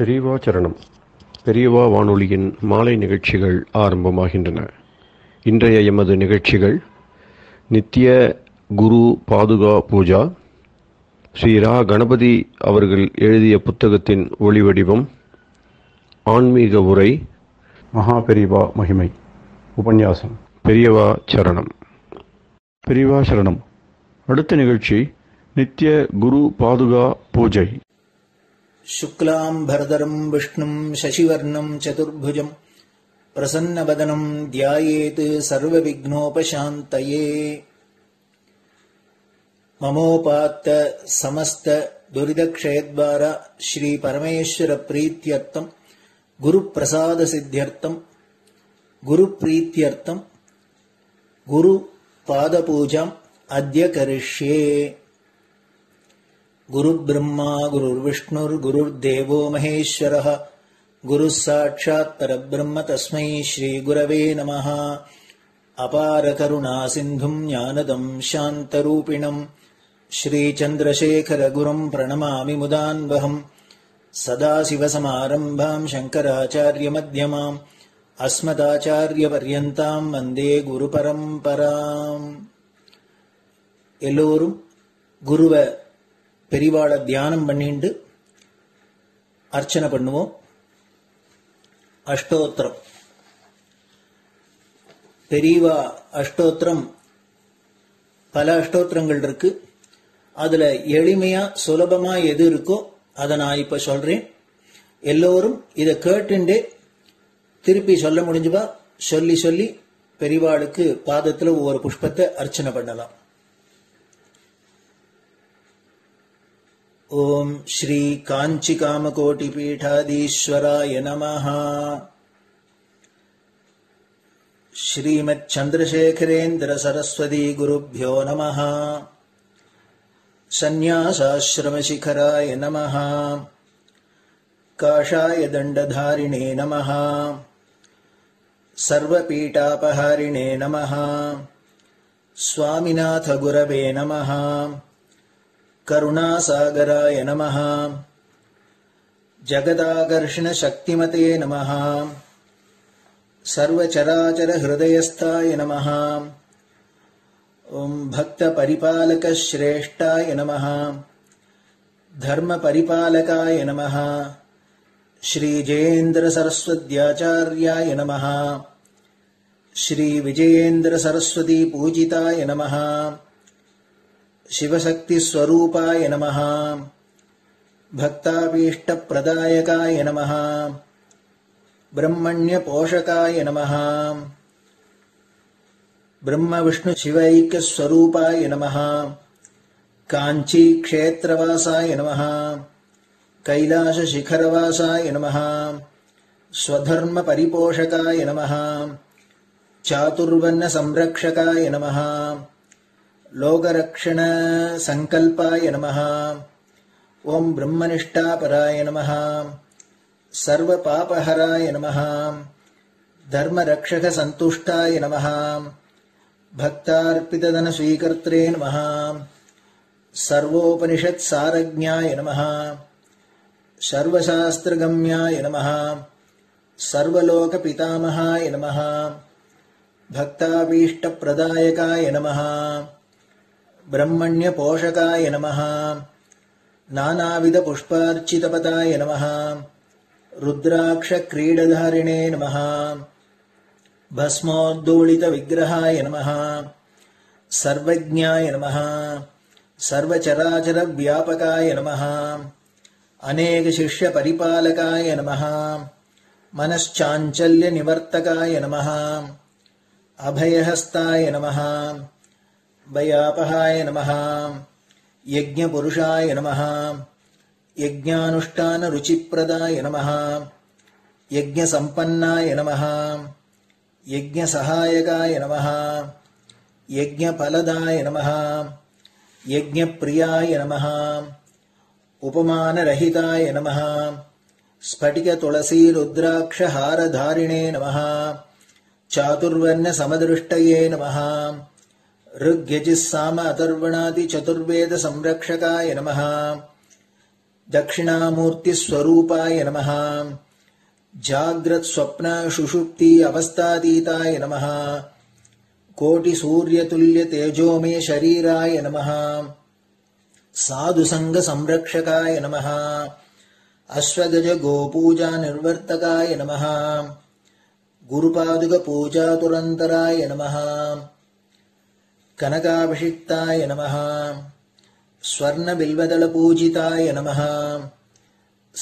பெரியவா சரணம். பெரியவா வானொலியின் மாலை நிகழ்ச்சிகள் ஆரம்பமாகின்றன. இன்றைய எமது நிகழ்ச்சிகள் நித்திய குரு பாதுகா பூஜா, ஸ்ரீ ரா கணபதி அவர்கள் எழுதிய புத்தகத்தின் ஒளிவடிவம், ஆன்மீக உரை, மகா பெரியவா மகிமை, உபன்யாசம். பெரியவா சரணம். பெரியவா சரணம். அடுத்த நிகழ்ச்சி நித்திய குரு பாதுகா பூஜை. शुक्लाम्भरधरं विष्णुं शशिवर्णं चतुर्भुजं प्रसन्नवदनं ध्यायेत् सर्वविघ्नोपशान्तये। ममोपात्त समस्त दुरितक्षयद्वार श्री परमेश्वर प्रीत्यर्थं गुरुप्रसाद सिद्ध्यर्थं गुरुप्रीत्यर्थं गुरुपादपूजाम् अद्य करिष्ये। गुरुर्ब्रह्मा गुरुर्विष्णुर्गुरुर्देवो महेश्वरः गुरुः साक्षात् परब्रह्म तस्मै श्रीगुरवे नमः। अपारकरुणा सिन्धुं ज्ञानदं शान्तरूपिणं श्रीचन्द्रशेखरगुरुं प्रणमामि मुदान्वहम्। सदाशिवसमारम्भां शङ्कराचार्यमध्यमाम् अस्मदाचार्यपर्यन्तां वन्दे गुरुपरम्पराम्. எல்லோரும் குருவ பெரிவாளை தியானம் பண்ணிண்டு அர்ச்சனை பண்ணுவோம். அஷ்டோத்திரம். பெரியவா அஷ்டோத்திரம் பல அஷ்டோத்திரங்கள் இருக்கு. அதுல எளிமையா சுலபமா எது இருக்கோ அதை நான் இப்ப சொல்றேன். எல்லோரும் இதை கேட்டுண்டே திருப்பி சொல்ல முடிஞ்சுபா சொல்லி சொல்லி பெரிவாளுக்கு பாதத்துல ஒவ்வொரு புஷ்பத்தை அர்ச்சனை பண்ணலாம். ओम श्री कांची कामकोटि पीठाधीश्वराय नमः। श्रीमत् चंद्रशेखरेन्द्र सरस्वती गुरुभ्यो नमः। संन्यासाश्रम शिखराय नमः। काषाय दंडधारिणे नमः। सर्वपीठापहारिणे नमः। स्वामिनाथ गुरवे नमः। करुणासागराय नमः। जगदाकर्षण शक्तिमते नमः। सर्वचराचर हृदयस्थाय नमः। ओम भक्त परिपालक श्रेष्ठाय नमः। धर्म परिपालकाय नमः। श्री जयेन्द्र सरस्वत्याचार्याय नमः। श्री विजयेन्द्र सरस्वती पूजिताय नमः। शिवशक्ति स्वरूपाय नमः। भक्ताभीष्ट प्रदायकाय नमः। ब्रह्मण्य पोषकाय नमः। ब्रह्म विष्णु शिवैक्य स्वरूपाय नमः। कांची क्षेत्रवासाय नमः। कैलाश शिखरवासाय नमः। स्वधर्म परिपोषकाय नमः। चातुर्वर्ण संरक्षकाय नमः। लोकरक्षण संकल्पाय नमः। ओम ब्रह्मनिष्ठापराय नमः। सर्वपापहराय नमः। धर्मरक्षक संतुष्टाय नमः। भक्तार्पितधन स्वीकर्त्रे नमः। सर्वोपनिषत् सारज्ञाय नमः। सर्वशास्त्रगम्याय नमः। सर्वलोक पितामहाय नमः। भक्ताभीष्ट प्रदायकाय नमः। ब्रह्मण्य पोषकाय नमः। नानाविध पुष्पार्चितपदाय नमः। रुद्राक्ष क्रीडधारिणे नमः। भस्मोद्धूलित विग्रहाय नमः। सर्वज्ञाय नमः। सर्वचराचर व्यापकाय नमः। अनेक शिष्य परिपालकाय नमः। मनश्चाञ्चल्य निवर्तकाय नमः। अभयहस्ताय नमः। भयापहाय नमः। यज्ञपुरुषाय नमः। यज्ञानुष्ठान रुचिप्रदाय नमः। यज्ञसम्पन्नाय नमः। यज्ञसहायकाय नमः। यज्ञफलदाय नमः। यज्ञप्रियाय नमः। उपमानरहिताय नमः। स्फटिक तुलसी रुद्राक्ष हारधारिणे नमः। चातुर्वर्ण समदृष्टये नमः। ऋग्यजुस्साम अथर्वणादि चतुर्वेद संरक्षकाय नमः। தட்சிணாமூர்த்தி ஸ்வரூபாய நமஹ. ஜாக்ரத் ஸ்வப்ன சுஷுப்தி அவஸ்தாதீதாய நமஹ. கோட்டி சூரிய துல்லிய தேஜோமே ஷரீராய நமஹ. சாது சங்க சம்ரக்ஷகாய நமஹ. அஸ்வகஜ கோபூஜா நிர்வர்த்தகாய நமஹ. குருபாதுக பூஜா துரந்தராய நமஹ. கனகாபிஷிக்தாய நமஹ. ஸ்வர்ண பில்வதள பூஜிதாய நமஹ.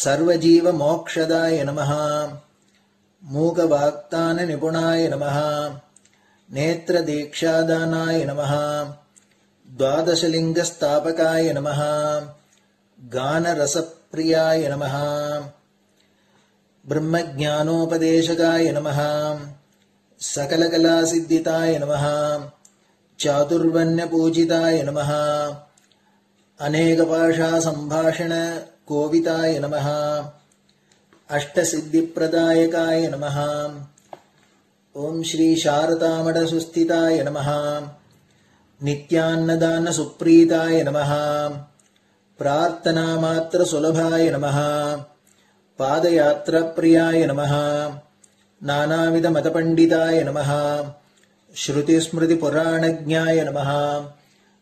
சர்வஜீவ மோக்ஷதாய நமஹ. மூக வாக்தான நிபுணாய நமஹ. நேத்ர தீக்ஷாதானாய நமஹ. द्वादशलिंग स्थापकाय नमः. गान रसप्रियाय नमः. ब्रह्मज्ञानोपदेशकाय नमः. सकलकलासिद्धिताय नमः. चातुर्वण्यपूजिताय नमः. अनेकभाषा संभाषण कोविताय नमः. अष्टसिद्धिप्रदायकाय नमः. ओम श्री शारदामठ सुस्थिताय नमः. नित्यान्नदान सुप्रीताय नमः. प्रार्थना मात्र सुलभाय नमः. पादयात्रा प्रियाय नमः. नानाविध मतपंडिताय नमः. श्रुति स्मृति पुराणज्ञाय नमः.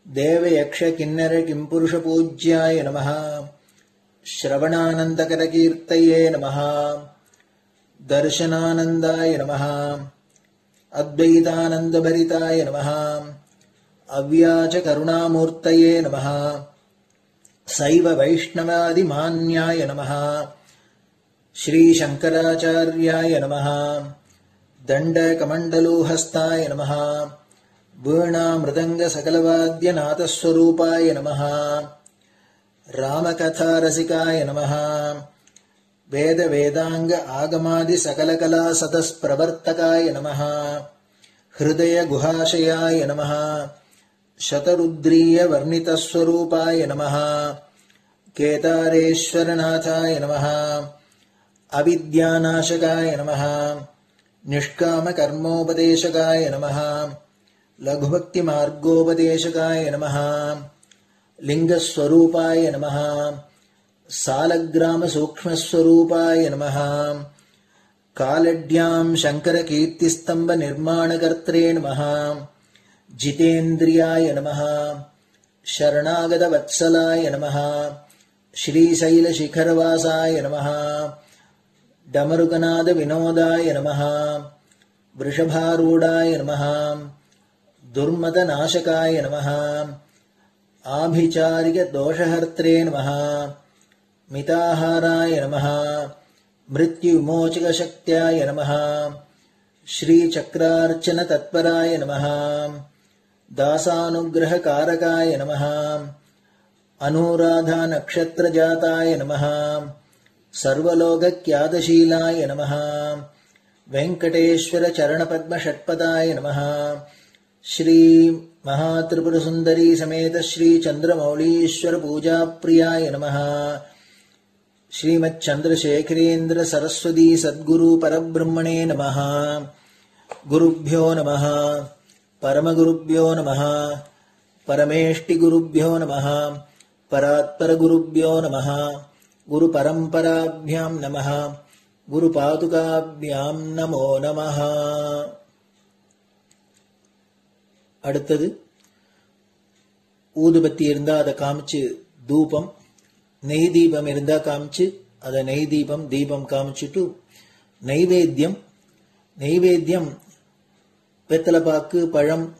देव यक्ष किन्नर किंपुरुष पूज्याय नमः. श्रवणानंदकर कीर्तये नमः. दर्शनानंदाय नमः. अद्वैतानंद भरिताय नमः. अव्याच करुणामूर्तये नमः. शैव वैष्णवादि मान्याय नमः. श्री शंकराचार्याय नमः. दंड कमंडलूहस्ताय नमः. वीणा मृदंग सकलवाद्य नाथस्वरूपाय नमः. रामकथा रसिकाय नमः. वेद वेदांग आगमादि सकलकला सतस्प्रवर्तकाय नमः. हृदय गुहाशयाय नमः. शतरुद्रीय वर्णितस्वरूपाय नमः. केदारेश्वरनाथाय नमः. अविद्यानाशकाय नमः. निष्काम कर्मोपदेशकाय नमः. लघुभक्ति मार्गोपदेशकाय नमः. लिंगस्वरूपाय नमः. सालग्राम सूक्ष्मस्वरूपाय नमः. कालड्यां शंकर कीर्तिस्तंभ निर्माणकर्त्रे नमः. जितेन्द्रियाय नमः. शरणागत वत्सलाय नमः. श्रीशैल शिखरवासाय नमः. डमरुकनाद विनोदाय नमः. वृषभारूढ़ाय नमः. दुर्मद नाशकाय नमः. आभिचारिक दोषहर्त्रे नमः. मिताहाराय नमः. मृत्युविमोचक शक्त्याय नमः. श्री चक्रार्चन तत्पराय नमः. दासानुग्रह कारकाय नमः. अनुराधा नक्षत्र जाताय नमः. सर्वलोक ख्यातशीलाय नमः. वेंकटेश्वर चरण पद्म षट्पदाय नमः. श्री महात्रिपुर सुंदरी समेत श्री चंद्रमौलीश्वर पूजा प्रियाय नमः. श्रीमच्चंद्रशेखरेन्द्र सरस्वती सद्गुरु परब्रह्मणे नमः. गुरुभ्यो नमः. परमगुरुभ्यो नमः. परमेष्टिगुरुभ्यो नमः. परात्परगुरुभ्यो नमः. गुरुपरम्पराभ्यां नमः. गुरुपादुकाभ्यां नमो नमः. அடுத்தது ஊதுபத்தி இருந்தா அதை காமிச்சு தூபம், நெய் தீபம் இருந்தா காமிச்சு அதை நெய் தீபம் தீபம் காமிச்சுட்டு நைவேத்தியம் நைவேத்தியம் வெத்தலைப்பாக்கு பழம்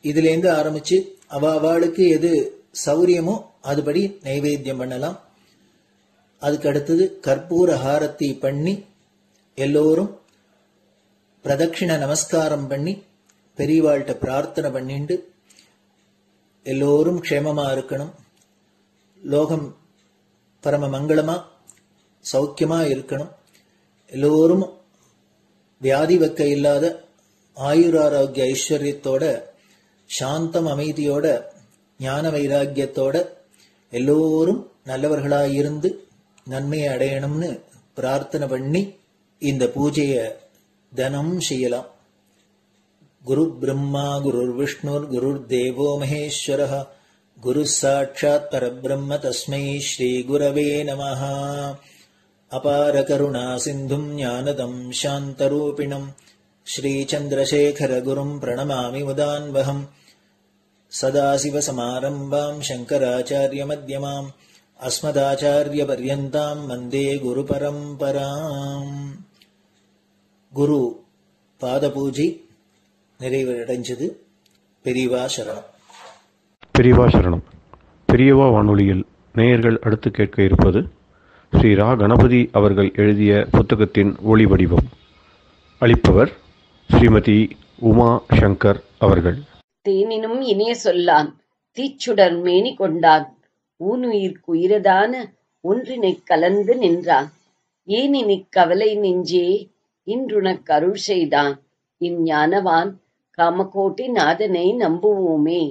இதுலேருந்து ஆரம்பிச்சு அவளுக்கு எது சௌரியமோ அதுபடி நைவேத்தியம் பண்ணலாம். அதுக்கு அடுத்தது கற்பூர ஹாரத்தி பண்ணி எல்லோரும் பிரதட்சிண நமஸ்காரம் பண்ணி பெரியவாள்கிட்ட பிரார்த்தனை பண்ணிண்டு எல்லோரும் க்ஷேமமா இருக்கணும், லோகம் பரம மங்களமா சௌக்கியமா இருக்கணும், எல்லோரும் வியாதி வெக்க இல்லாத ஆயுராரோக்கிய ஐஸ்வர்யத்தோட சாந்தம் அமைதியோட ஞான வைராக்கியத்தோட எல்லோரும் நல்லவர்களாயிருந்து நன்மையை அடையணும்னு பிரார்த்தனை பண்ணி இந்த பூஜையை தினம் செய்யலாம். குரு பிரம்மா குரு விஷ்ணுர் குரு தேவோ மகேஸ்வரः गुरुः साक्षात् परब्रह्म तस्मै श्रीगुरवे नमः। अपारकरुणासिन्धुम् ज्ञानदम् शान्तरूपिणम् श्रीचन्द्रशेखरगुरुम् प्रणमामि मुदान्वहम्। सदाशिवसमारम्भाम् शङ्कराचार्यमध्यमाम् अस्मदाचार्यपर्यन्ताम् वन्दे गुरुपरम्पराम्. குரு பாதபூஜை நிறைவடைஞ்சது. பெரியவா சரணம். பெரியவா சரணம். பெரியவா வானொலியில் நேயர்கள் அடுத்து கேட்க இருப்பது ஸ்ரீ ரா கணபதி அவர்கள் எழுதிய புத்தகத்தின் ஒளி வடிவம். அளிப்பவர் ஸ்ரீமதி உமா சங்கர் அவர்கள். தேனினும் இனிய சொல்லான் தீச்சுடர் மேனி கொண்டான் ஊனுயிர்க்குயிரதான ஒன்றினைக் கலந்து நின்றான் ஏனினிக் கவலை நெஞ்சே இன்றுனக் அருள் செய்தான் இஞ்ஞானவான் காமகோட்டி நாதனை நம்புவோமே.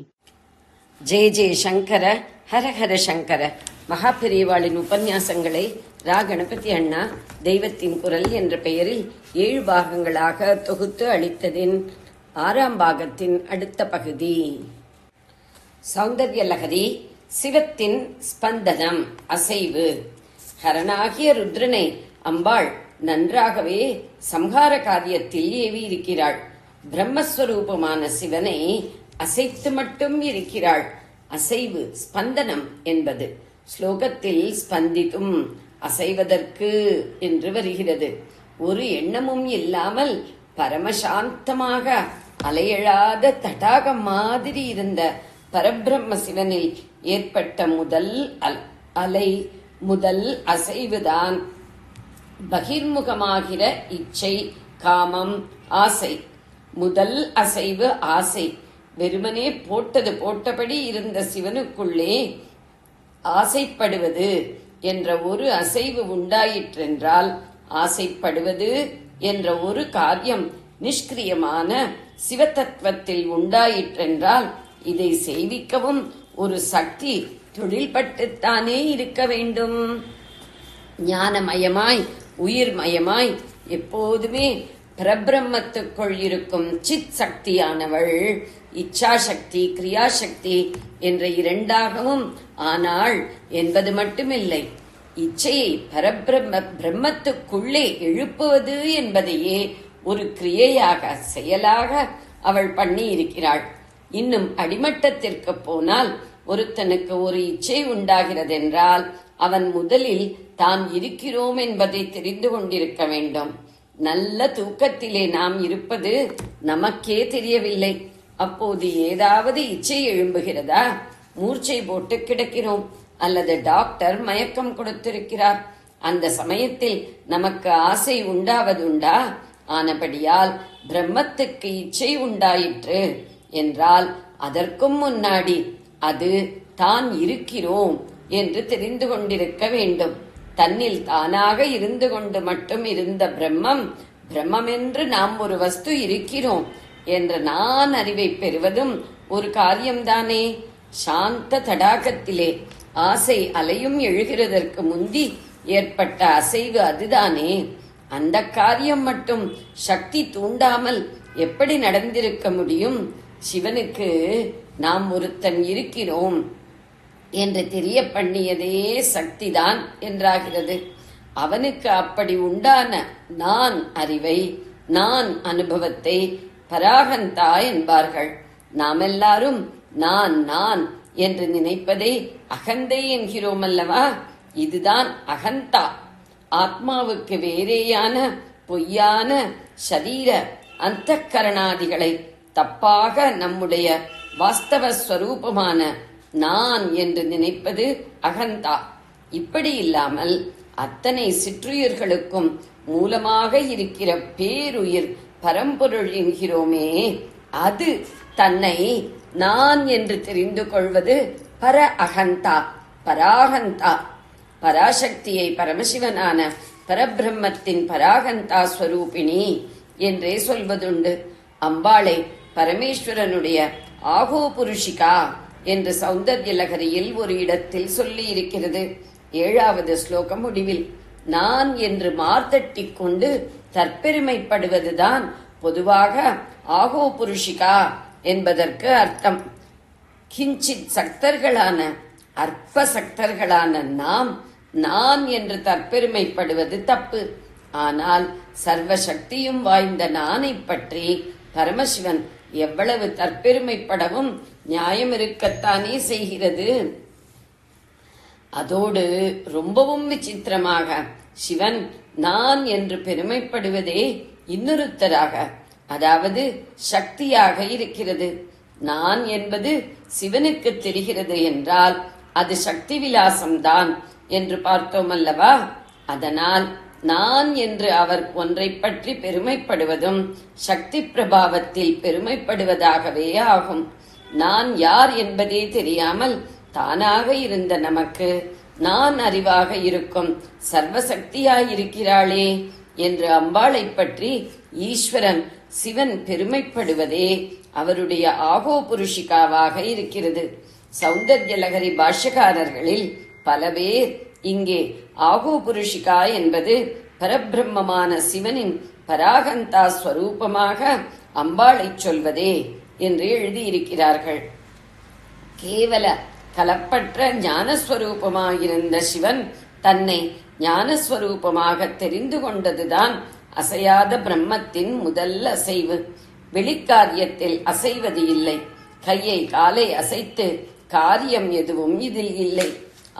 ஜெய ஜெய சங்கர, ஹரஹர சங்கர. மகாபெரிவாளின் உபன்யாசங்களை ரா கணபதி அண்ணா தெய்வத்தின் குரல் என்ற பெயரில் 7 பாகங்களாக தொகுத்து அளித்ததின் 6ஆம் பாகத்தின் அடுத்த பகுதி. சௌந்தர்ய லகரி, சிவத்தின் ஸ்பந்தனம், அசைவு. ஹரனாகிய ருத்ரனை அம்பாள் நன்றாகவே சம்ஹார காரியத்தில் ஏவியிருக்கிறாள். பிரம்மஸ்வரூபமான சிவனை அசைத்து மட்டும் இருக்கிறாள். அசைவு, ஸ்பந்தனம் என்பது ஸ்லோகத்தில் ஸ்பந்தித்தும், அசைவதற்கு என்று வருகிறது. ஒரு எண்ணமும் இல்லாமல் பரமசாந்தமாக அலையெழாத தடாகம் மாதிரி இருந்த பரபிரம்ம சிவனில் ஏற்பட்ட முதல் அசைவுதான் பகிர்முகமாகிற இச்சை, காமம், ஆசை. முதல் அசைவு ஆசை. வெறுமனே போட்டது போட்டபடி இருந்த சிவனுக்குள்ளே ஆசைப்படுவது என்ற ஒரு அசைவு உண்டாயிற்றென்றால், ஆசைப்படுவது என்ற ஒரு காரியம் நிஷ்கிரியமான சிவதத்துவத்தில் உண்டாயிற்றென்றால், இதை செய்விக்கவும் ஒரு சக்தி தொழில்பட்டுத்தானே இருக்க வேண்டும். ஞானமயமாய் உயிர்மயமாய் எப்போதுமே பரபிரம்மத்துக்குள் இருக்கும் சித் சக்தியானவள் இச்சாசக்தி, கிரியாசக்தி என்ற 2ஆகவும் ஆனாள் என்பது மட்டுமில்லை, இச்சையை பிரம்மத்துக்குள்ளே எழுப்புவது என்பதையே ஒரு கிரியையாக, செயலாக அவள் பண்ணி இருக்கிறாள். இன்னும் அடிமட்டத்திற்கு போனால், ஒருத்தனுக்கு ஒரு இச்சை உண்டாகிறதென்றால் அவன் முதலில் தான் இருக்கிறோம் என்பதை தெரிந்து கொண்டிருக்க வேண்டும். நல்ல தூக்கத்திலே நாம் இருப்பது நமக்கே தெரியவில்லை. அப்போது ஏதாவது இச்சை எழும்புகிறதா? மூர்ச்சை போட்டு கிடக்கிறோம், அல்லது டாக்டர் மயக்கம் கொடுத்திருக்கிறார். அந்த சமயத்தில் நமக்கு ஆசை உண்டாவதுண்டா? ஆனபடியால் பிரம்மத்துக்கு இச்சை உண்டாயிற்று என்றால் அதற்கும் முன்னாடி அது தான் இருக்கிறோம் என்று தெரிந்து கொண்டிருக்க வேண்டும். தன்னில் தானாக இருந்து கொண்டு மட்டும் இருந்த பிரம்மென்று நாம் ஒரு வஸ்து இருக்கிறோம் என்ற நான் அறிவை பெறுவதும் ஒரு காரியம்தானே. சாந்த தடாகத்திலே ஆசை அலையும் எழுகிறதற்கு முந்தி ஏற்பட்ட அசைவு அதுதானே. அந்த காரியம் மட்டும் சக்தி தூண்டாமல் எப்படி நடந்திருக்க முடியும்? சிவனுக்கு நாம் ஒருத்தன் இருக்கிறோம் என்று தெரிய பண்ணியதே சக்திதான் என்றாகிறது. அவனுக்கு அப்படி உண்டான நான் அறிவை, நான் அனுபவத்தை பராகந்தா என்பார்கள். நாம் எல்லாரும் நான் நான் என்று நினைப்பதை அகந்தை என்கிறோம் அல்லவா? இதுதான் அகந்தா. ஆத்மாவுக்கு வேறேயான பொய்யான சரீர அந்தக்கரணாதிகளை தப்பாக நம்முடைய வாஸ்தவ ஸ்வரூபமான நான் என்று நினைப்பது அகந்தா. இப்படி இல்லாமல் அத்தனை சிற்றுயிர்களுக்கும் மூலமாக இருக்கிற பேருயிர் பரம்பொருள் என்கிறோமே, அது தன்னை நான் என்று தெரிந்து கொள்வது பர அகந்தா, பராகந்தா. பராசக்தியை பரமசிவனான பரபிரம்மத்தின் பராகந்தா ஸ்வரூபிணி என்றே சொல்வதுண்டு. அம்பாளை பரமேஸ்வரனுடைய ஆகோ புருஷிகா என்று சௌந்தர்ய லகரியில் ஒரு இடத்தில் சொல்லி இருக்கிறது. 7வது ஸ்லோகம் முடிவில் நான் என்று மார்த்தட்டிக் கொண்டு தற்பெருமைப்படுவதுதான் பொதுவாக ஆகோ புருஷிகா என்பதற்கு அர்த்தம். கிஞ்சித் சக்தர்களான அற்ப சக்தர்களான நாம் நான் என்று தற்பெருமைப்படுவது தப்பு. ஆனால் சர்வ சக்தியும் வாய்ந்த நானை பற்றி பரமசிவன் எவ்வளவு தற்பெருமைப்படவும் நியாயம் இருக்கத்தானே செய்கிறது. அதோடு ரொம்பவும் விசித்திரமாக சிவன் நான் என்று பெருமைப்படுவதே இன்னொருத்தராக, அதாவது சக்தியாக இருக்கிறது. நான் என்பது சிவனுக்கு தெரிகிறது என்றால் அது சக்தி விலாசம்தான் என்று பார்த்தோம் அல்லவா? அதனால் நான் என்று அவர் ஒன்றை பற்றி பெருமைப்படுவதும் சக்தி பிரபாவத்தில் பெருமைப்படுவதாகவே ஆகும். நான் யார் என்பதே தெரியாமல் தானாக இருந்த நமக்கு நான் அறிவாக இருக்கும் சர்வசக்தியாயிருக்கிறாளே என்று அம்பாளை பற்றி ஈஸ்வரன் சிவன் பெருமைப்படுவதே அவருடைய ஆகோ புருஷிகாவாக இருக்கிறது. சௌந்தர்யலகரி பாஷ்யக்காரர்களில் பல பேர் இங்கே ஆகோ புருஷிகா என்பது பரபிரம்மமான சிவனின் பராகந்தா ஸ்வரூபமாக அம்பாளை சொல்வதே என்று எழுதியிருக்கிறார்கள். கேவல கலப்பற்ற ஞானஸ்வரூபமாயிருந்த சிவன் தன்னை ஞானஸ்வரூபமாக தெரிந்து கொண்டதுதான் அசையாத பிரம்மத்தின் முதல் அசைவு. வெளிக்காரியத்தில் அசைவது இல்லை. கையை காலை அசைத்து காரியம் எதுவும் இதில் இல்லை.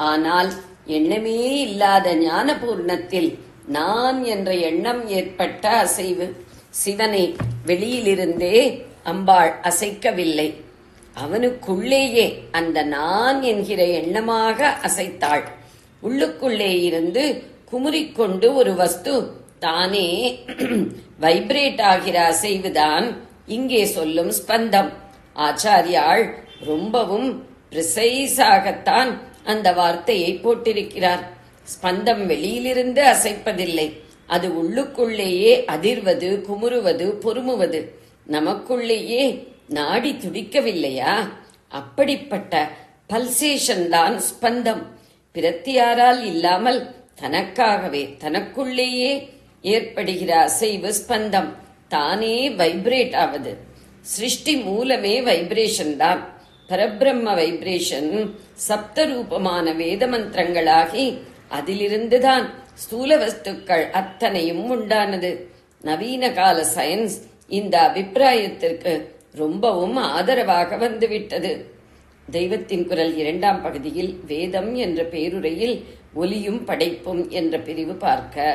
ஆனால் எண்ணமே இல்லாத ஞான பூர்ணத்தில் நான் என்ற எண்ணம் ஏற்பட்ட அசைவு. சிவனை வெளியிலிருந்தே அம்பாள் அசைக்கவில்லை, அவனுக்குள்ளேயே அந்த நான் என்கிற எண்ணமாக அசைத்தாள். உள்ளுக்குள்ளே இருந்து குமுறிக்கொண்டு ஒரு வஸ்து தானே வைப்ரேட் ஆகிற அசைவுதான் இங்கே சொல்லும் ஸ்பந்தம். ஆச்சாரியாள் ரொம்பவும் பிரிசைஸாகத்தான் அந்த வார்த்தையை போட்டிருக்கிறார். ஸ்பந்தம் வெளியிலிருந்து அசைப்பதில்லை, அது உள்ளுக்குள்ளேயே அதிர்வது, குமுறுவது, பொறுமுவது. நமக்குள்ளேயே நாடி துடிக்கவில்லையா? அப்படிப்பட்ட பல்சேஷன் தான் ஸ்பந்தம். பிரத்தியாரால் இல்லாமல் தனக்காகவே தனக்குள்ளேயே ஏற்படுகிற அசைவு ஸ்பந்தம். தானே வைப்ரேட் ஆவது. சிருஷ்டி மூலமே வைப்ரேஷன் தான். பரபிரம்ம வைப்ரேஷன் சப்த ரூபமான வேத மந்திரங்களாகி அதிலிருந்துதான் ஸ்தூல வஸ்துக்கள் அத்தனையும் உண்டானது. நவீன கால சயின்ஸ் இந்த அபிப்பிராயத்திற்கு ரொம்பவும் ஆதரவாக வந்துவிட்டது. தெய்வத்தின் குரல் 2ஆம் பகுதியில் வேதம் என்ற பேருரையில் ஒலியும் படைப்பும் என்ற பிரிவு பார்க்க,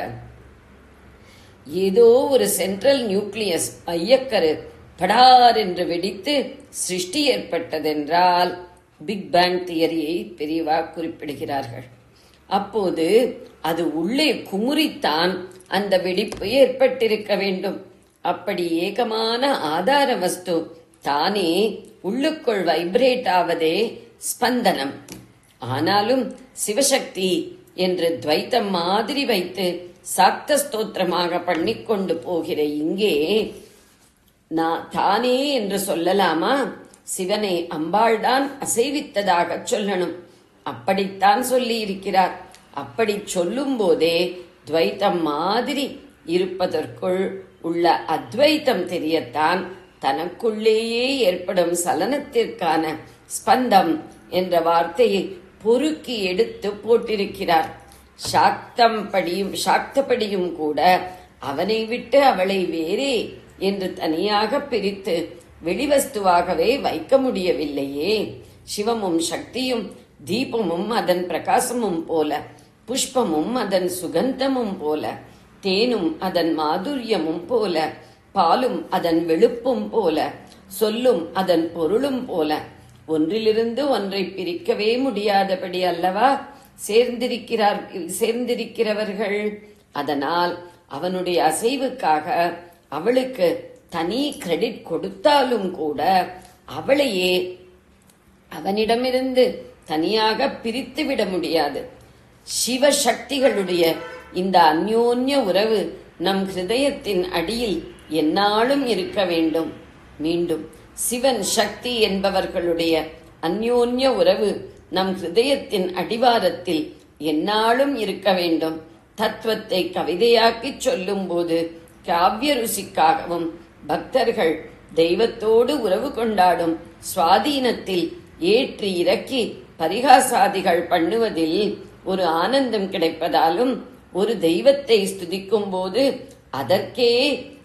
ஏதோ ஒரு சென்ட்ரல் நியூக்ளியஸ் ஐயக்கரு படார் என்று வெடித்து சிருஷ்டி ஏற்பட்டதென்றால் பிக் பேங் தியரியை பெரியவா குறிப்பிடுகிறார்கள். அப்போது அது உள்ளே குமுறித்தான் அந்த வெடிப்பு ஏற்பட்டிருக்க வேண்டும். அப்படி ஏகமான ஆதார வஸ்து தானே உள்ளுக்குள் வைப்ரேட் ஆவதே ஸ்பந்தனம். ஆனாலும் சிவசக்தி என்று துவைத்தம் மாதிரி வைத்து சாக்த ஸ்தோத்திரமாக பண்ணிக்கொண்டு போகிற இங்கே தானே என்று சொல்லலாமா? சிவனை அம்பாள்தான் அசைவித்ததாக சொல்லணும். அப்படித்தான் சொல்லி இருக்கிறார். அப்படி சொல்லும் போதே துவைத்தம் மாதிரி இருப்பதற்குள் உள்ள அத்வைத்தம் தெரியத்தான் தனக்குள்ளேயே ஏற்படும் சலனத்திற்கான ஸ்பந்தம் என்ற வார்த்தையை பொறுக்கி எடுத்து போட்டிருக்கிறார். சாக்தப்படியும் கூட அவனை விட்டு அவளை வேறே என்று தனியாக பிரித்து வெளிவஸ்துவாகவே வைக்க முடியவில்லையே. சிவமும் சக்தியும் தீபமும் அதன் பிரகாசமும் போல, புஷ்பமும் அதன் சுகந்தமும் போல, தேனும் அதன் மாதுரியமும் போல, பாலும் அதன் வெளுப்பும் போல, சொல்லும் அதன் பொருளும் போல, ஒன்றிலிருந்து ஒன்றை பிரிக்கவே முடியாதபடி அல்லவா சேர்ந்திருக்கிறவர்கள். அதனால் அவனுடைய அசைவுக்காக அவளுக்கு தனி கிரெடிட் கொடுத்தாலும் கூட அவளையே அவனிடமிருந்து தனியாக பிரித்து விட முடியாது. சிவசக்திகளுடைய இந்த அந்யோன்ய உறவு நம் ஹிருதயத்தின் அடியில் எந்நாளும் இருக்க வேண்டும். மீண்டும் சிவன் சக்தி என்பவர்களுடைய அந்யோன்ய உறவு நம் ஹிருதயத்தின் அடிவாரத்தில் எந்நாளும் இருக்க வேண்டும். தத்துவத்தை கவிதையாக்கி சொல்லும் போது காவிய ருசிக்காகவும் பக்தர்கள் தெய்வத்தோடு உறவு கொண்டாடும் சுவாதீனத்தில் ஏற்றி இறக்கி பரிகாசாதிகள் பண்ணுவதில் ஒரு ஆனந்தம் கிடைப்பதாலும் ஒரு தெய்வத்தை ஸ்துதிக்கும் போது அதற்கே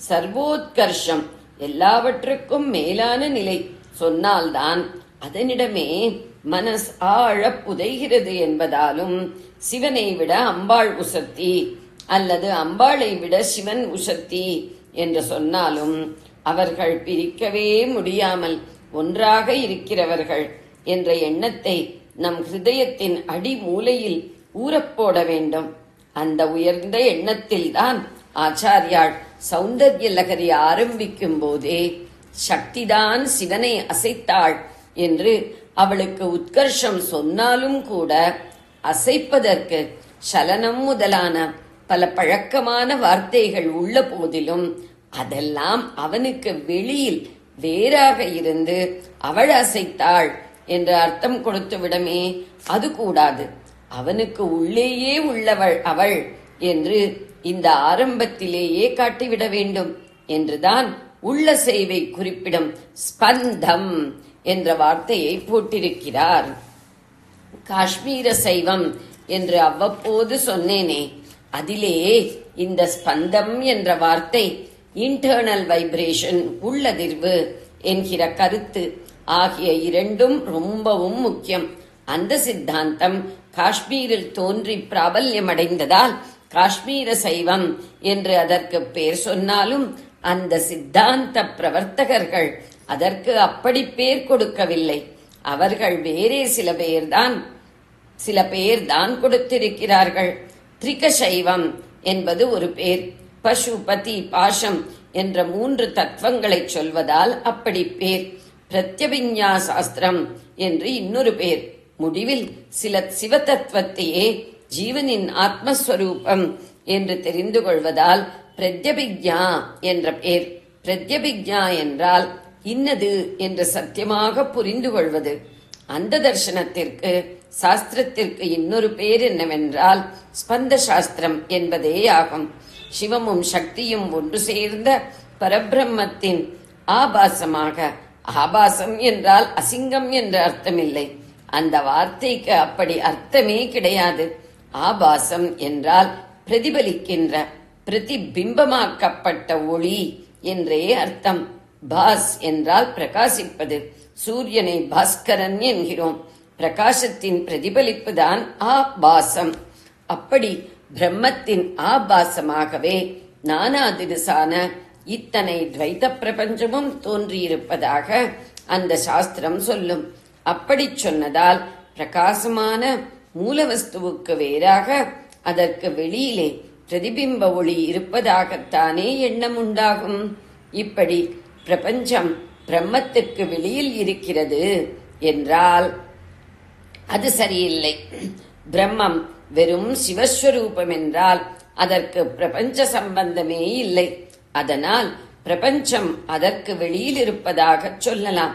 சர்வோத்கர்ஷம், எல்லாவற்றுக்கும் மேலான நிலை சொன்னால்தான் அதனிடமே மனஸ் ஆழ புதைகிறது என்பதாலும் சிவனை விட அம்பாள் உசத்தி அல்லது அம்பாளை விட சிவன் உசத்தி என்று சொன்னாலும் அவர்கள் பிரிக்கவே முடியாமல் ஒன்றாக இருக்கிறவர்கள் என்ற எண்ணத்தை நம் ஹிருதயத்தின் அடி மூலையில் ஊறப்போட வேண்டும். அந்த உயர்ந்த எண்ணத்தில்தான் ஆச்சாரியாள் சௌந்தர்ய லகரி ஆரம்பிக்கும் போதே சக்திதான் சிவனை அசைத்தாள் என்று அவளுக்கு உத்கர்ஷம் சொன்னாலும் கூட அசைப்பதற்கு சலனம் முதலான பல பழக்கமான வார்த்தைகள் உள்ள போதிலும் அதெல்லாம் அவனுக்கு வெளியில் வேறாக இருந்து அவள் அசைத்தாள் என்று அர்த்தம் கொடுத்து விடமே, அது கூடாது. அவனுக்கு உள்ளேயே உள்ளவள் அவள் என்று இந்த ஆரம்பத்திலேயே காட்டிவிட வேண்டும் என்றுதான் உள்ள செய்வை குறிப்பிடும் ஸ்பந்தம் என்ற வார்த்தையை போட்டிருக்கிறார். காஷ்மீர சைவம் என்று அவ்வப்போது சொன்னேனே, அதிலே இந்த ஸ்பந்தம் என்ற வார்த்தை இன்டர்னல் வைப்ரேஷன், உள்ளதிர்வு என்கிற கருத்து ஆகிய இரண்டும் ரொம்பவும் முக்கியம். அந்த சித்தாந்தம் காஷ்மீரில் தோன்றி பிராபல்யமடைந்ததால் காஷ்மீர சைவம் என்று அதற்கு பெயர் சொன்னாலும் அந்த சித்தாந்த பிரவர்த்தகர்கள் அதற்கு அப்படி பெயர் கொடுக்கவில்லை. அவர்கள் வேறே சில பெயர்தான் கொடுத்திருக்கிறார்கள். திரிக சைவம் என்பது ஒரு பெயர், பசு பதி பாசம் என்ற 3 தத்துவங்களை சொல்வதால் அப்படி பேர், பிரத்யபிஞா சாஸ்திரம் என்று இன்னொரு பேர். முடிவில் சில சிவ தத்துவத்தையே ஜீவனின் ஆத்மஸ்வரூபம் என்று தெரிந்து கொள்வதால் பிரத்யபிக்ஞா என்ற பெயர். பிரத்யபிக்ஞா என்றால் இன்னது என்று சத்தியமாக புரிந்து கொள்வது. அந்த தர்சனத்திற்கு சாஸ்திரத்திற்கு இன்னொரு பெயர் என்னவென்றால் ஸ்பந்த சாஸ்திரம் என்பதே ஆகும். சிவமும் சக்தியும் ஒன்று சேர்ந்த பரபிரம்மத்தின் ஆபாசமாக, ஆபாசம் என்றால் அசிங்கம் என்ற அர்த்தமில்லை, அந்த வார்த்தைக்கு அப்படி அர்த்தமே கிடையாது. ஆபாசம் என்றால் பிரதிபலிக்கின்ற, பிரதிபிம்பமாக்கப்பட்ட ஒளி என்றே அர்த்தம். பாஸ் என்றால் பிரகாசிப்பது. சூரியனை பாஸ்கரன் என்கிறோம். பிரகாசத்தின் பிரதிபலிப்பு தான் ஆபாசம். அப்படி பிரம்மத்தின் ஆபாசமாகவே நானாதிருசான இத்தனை துவைத பிரபஞ்சமும் தோன்றியிருப்பதாக அந்த சாஸ்திரம் சொல்லும். அப்படி சொன்னதால் பிரகாசமான மூலவஸ்துவுக்கு வேறாக அதற்கு வெளியிலே பிரதிபிம்ப ஒளி இருப்பதாகத்தானே எண்ணம் உண்டாகும். இப்படி பிரபஞ்சம் பிரம்மத்துக்கு வெளியில் இருக்கிறது என்றால் அது சரியில்லை. பிரம்மம் வெறும் சிவஸ்வரூபம் என்றால் அதற்கு பிரபஞ்ச சம்பந்தமே இல்லை. அதனால் பிரபஞ்சம் அதற்கு வெளியில் இருப்பதாக சொல்லலாம்.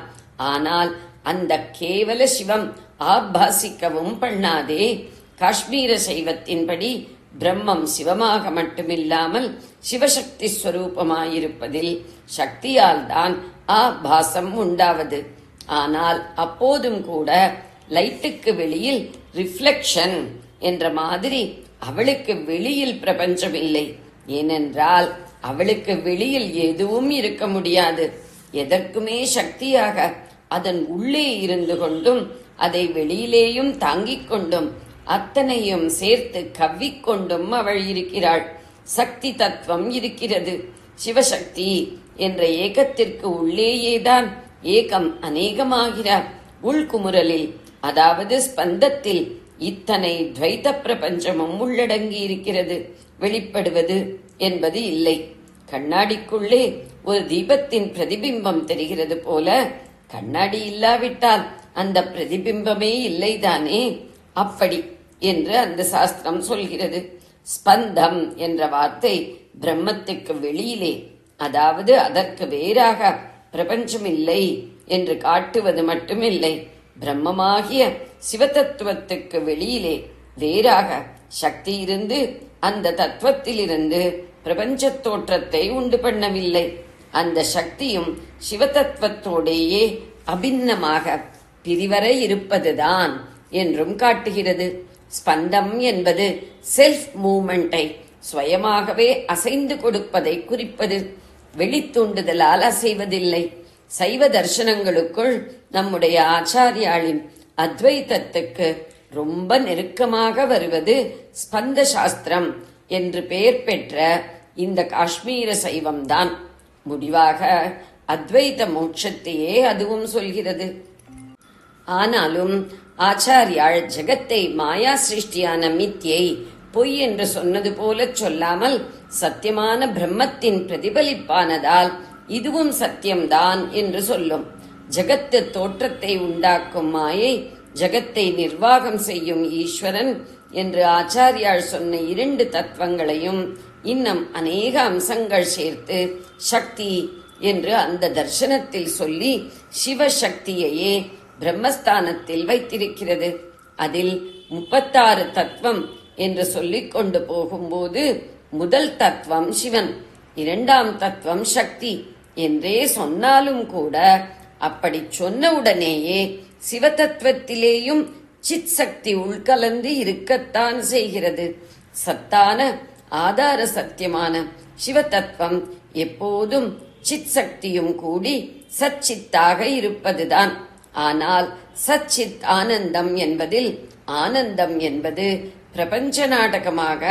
ஆனால் அந்த கேவல சிவம் ஆபாசிக்கவும் பண்ணாதே. காஷ்மீர சைவத்தின்படி பிரம்மம் சிவமாக மட்டுமில்லாமல் சிவசக்தி ஸ்வரூபமாயிருப்பதில் சக்தியால் தான் ஆபாசம் உண்டாவது. ஆனால் அப்போதும் கூட லைட்டுக்கு வெளியில் ரிஃப்ளெக்ஷன் என்ற மாதிரி அவளுக்கு வெளியில் பிரபஞ்சம் இல்லை. ஏனென்றால் அவளுக்கு வெளியில் எதுவும் இருக்க முடியாது. எதற்குமே சக்தியாக அதன் உள்ளே இருந்து கொண்டும் அதை வெளியிலேயும் தாங்கிக் கொண்டும் அத்தனையும் சேர்த்து கவ்விக்கொண்டும் அவள் இருக்கிறாள். சக்தி தத்துவம் இருக்கிறது. சிவசக்தி என்ற ஏகத்திற்கு உள்ளேயேதான் ஏகம் அநேகமாகிறார். உள்குமுறலில், அதாவது ஸ்பந்தத்தில் இத்தனை துவைத பிரபஞ்சமும் உள்ளடங்கி இருக்கிறது. வெளிப்படுவது என்பது இல்லை. கண்ணாடிக்குள்ளே ஒரு தீபத்தின் பிரதிபிம்பம் தெரிகிறது போல கண்ணாடி இல்லாவிட்டால் அந்த பிரதிபிம்பமே இல்லைதானே. அப்படி என்று அந்த சாஸ்திரம் சொல்கிறது. ஸ்பந்தம் என்ற வார்த்தை பிரம்மத்துக்கு வெளியிலே, அதாவது அதற்கு வேறாக பிரபஞ்சம் இல்லை என்று காட்டுவது மட்டுமில்லை, பிரம்மமாகிய சிவதத்துவத்துக்கு வெளியிலே வேறாக சக்தி இருந்து அந்த தத்துவத்திலிருந்து பிரபஞ்ச தோற்றத்தை உண்டு பண்ணவில்லை. அந்த சக்தியும் சிவதத்துவத்தோடேயே அபின்னமாக பிரிவர இருப்பதுதான் என்றும் காட்டுகிறது. ஸ்பந்தம் என்பது செல்ஃப் மூமெண்டை, சுயமாகவே அசைந்து கொடுப்பதை குறிப்பது. வெளித்தூண்டுதலால் அசைவதில்லை. சைவ தர்சனங்களுக்குள் நம்முடைய ஆச்சாரியாளின் அத்வைதத்துக்கு ரொம்ப நெருக்கமாக வருவது ஸ்பந்த சாஸ்திரம் என்று பெயர் பெற்ற இந்த காஷ்மீர சைவம்தான். முடிவாக அத்வைத மோட்சத்தையே அதுவும் சொல்கிறது. ஆனாலும் ஆச்சாரியாள் ஜெகத்தை மாயா சிருஷ்டியான மித்தியை பொய் என்று சொன்னது போல சொல்லாமல் சத்தியமான பிரம்மத்தின் பிரதிபலிப்பானதால் இதுவும் சத்தியம்தான் என்று சொல்லும். ஜெகத்து தோற்றத்தை உண்டாக்கும் மாயை, ஜெகத்தை நிர்வாகம் செய்யும் ஈஸ்வரன் என்று ஆச்சாரியாள் சொன்ன 2 தத்துவங்களையும் இன்னும் அநேக அம்சங்கள் சேர்த்து சக்தி என்று அந்த தர்சனத்தில் சொல்லி சிவசக்தியையே பிரம்மஸ்தானத்தில் வைத்திருக்கிறது. அதில் 36 தத்துவம் என்று சொல்லிக் கொண்டு போகும்போது முதல் தத்துவம் சிவன், 2ஆம் தத்துவம் சக்தி என்றே சொன்னாலும் கூட அப்படி சொன்னவுடனேயே சிவதத்துவத்திலேயும் சித் சக்தி உள்கலந்து இருக்கத்தான் செய்கிறது. சத்தான ஆதார சத்தியமான சிவதத்துவம் எப்போதும் சித் சக்தியும் கூடி சச்சித்தாக இருப்பதுதான். ஆனால் சச்சித் ஆனந்தம் என்பதில் ஆனந்தம் என்பது பிரபஞ்ச நாடகமாக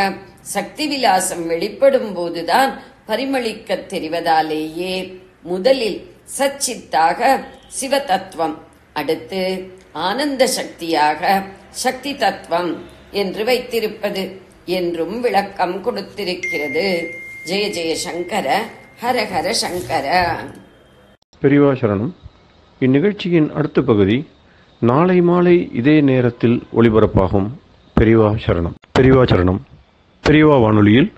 சக்தி விலாசம் வெளிப்படும் போதுதான் பரிமளிக்க தெரிவதாலேயே முதலில் சச்சித்தாக சிவ தத்துவம், அடுத்து ஆனந்த சக்தியாக சக்தி தத்துவம் என்று வைத்திருப்பது என்றும் விளக்கம் கொடுத்திருக்கிறது. ஜெய ஜெய சங்கர, ஹர ஹர சங்கர. பெரியவா சரணம். இந்நிகழ்ச்சியின் அடுத்த பகுதி நாளை மாலை இதே நேரத்தில் ஒளிபரப்பாகும். பெரியவா சரணம். பெரியவா சரணம். பெரியவா வானொலியில்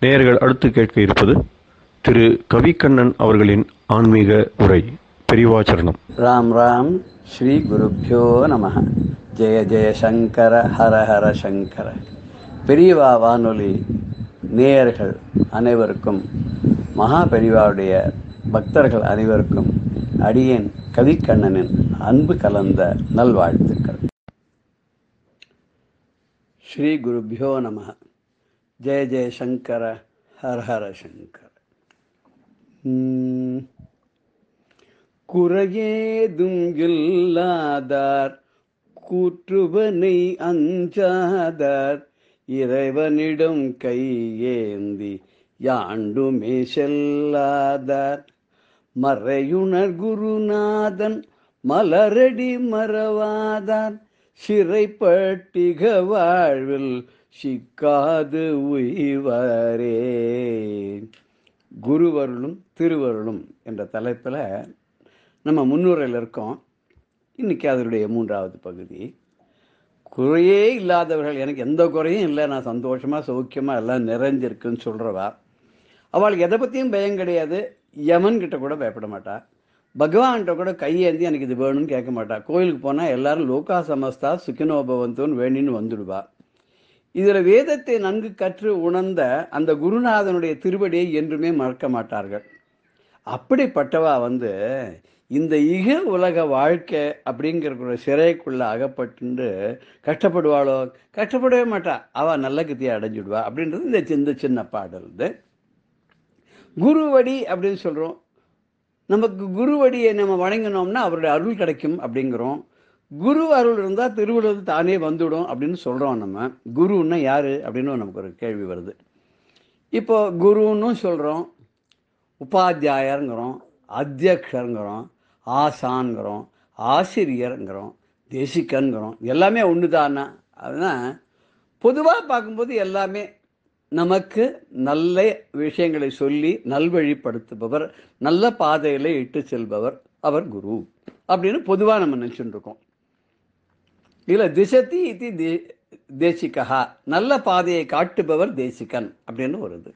நேயர்கள் அடுத்து கேட்க இருப்பது திரு கவிக்கண்ணன் அவர்களின் ஆன்மீக உரை. பெரியவா சரணம். ராம் ராம். ஸ்ரீ குருப்யோ நமஹ. ஜெய ஜெய சங்கர, ஹர ஹர சங்கர. பெரியவா வானொலி நேயர்கள் அனைவருக்கும், மகா பெரியவாவுடைய பக்தர்கள் அனைவருக்கும் அடியேன் கவிக்கண்ணனின் அன்பு கலந்த நல்வாழ்த்துக்கள். ஸ்ரீ குருப்யோ நமஹ. ஜெய ஜெய சங்கர, ஹர ஹர சங்கர. குறையேதும் இல்லாதார், கூற்றுவனை அஞ்சாதார், இறைவனிடம் கையேந்தி யாண்டுமே செல்லாதார், மறையுணர் குருநாதன் மலரடி மறவாதார், சிறைப்பட்டிக வாழ்வில் சிக்காது உய்வாரே. குருவருளும் திருவருளும் என்ற தலைப்பில் நம்ம முன்னுரையில் இருக்கோம். இன்றைக்கி அதனுடைய 3வது பகுதி. குறையே இல்லாதவர்கள், எனக்கு எந்த குறையும் இல்லை, நான் சந்தோஷமாக சௌக்கியமாக எல்லாம் நிறைஞ்சிருக்குன்னு சொல்கிறவா, அவளுக்கு எதை பற்றியும் பயம் கிடையாது. யமன்கிட்ட கூட பயப்பட மாட்டா. பகவான்கிட்ட கூட கையேந்தி எனக்கு இது வேணும்னு கேட்க மாட்டா. கோயிலுக்கு போனால் எல்லாரும் லோகா சமஸ்தா சுக்கினோபவந்தோன்னு வேணின்னு வந்துடுவா. இதில் வேதத்தை நன்கு கற்று உணர்ந்த அந்த குருநாதனுடைய திருவடியை என்றுமே மறக்க மாட்டார்கள். அப்படிப்பட்டவா இந்த இக உலக வாழ்க்கை அப்படிங்கிற சிறைக்குள்ள அகப்பட்டு கஷ்டப்படுவாளோ? கஷ்டப்படவே மாட்டா. அவள் நல்ல கத்தியை அடைஞ்சிடுவா அப்படின்றது இந்த சின்ன சின்ன பாடல். குருவடி அப்படின்னு சொல்கிறோம். நமக்கு குருவடியை நம்ம வணங்கினோம்னா அவருடைய அருள் கிடைக்கும் அப்படிங்கிறோம். குரு அருள் இருந்தால் திருவள்ளுவர் தானே வந்துவிடும் அப்படின்னு சொல்கிறோம். நம்ம குருன்னா யார் அப்படின்னு நமக்கு ஒரு கேள்வி வருது. இப்போ குருன்னு சொல்கிறோம், உபாத்தியாயருங்கிறோம், அத்தியக்ஷருங்கிறோம், ஆசான்கிறோம், ஆசிரியருங்கிறோம், தேசிகன்கிறோம். எல்லாமே ஒன்று தானா? அதுதான் பொதுவாக பார்க்கும்போது எல்லாமே நமக்கு நல்ல விஷயங்களை சொல்லி நல்வழிப்படுத்துபவர், நல்ல பாதையில் இட்டு செல்பவர் அவர் குரு அப்படின்னு பொதுவாக நம்ம நினச்சிட்டு இருக்கோம். இதில் திசதி இது தேசிகா, நல்ல பாதையை காட்டுபவர் தேசிகன் அப்படின்னு வருது.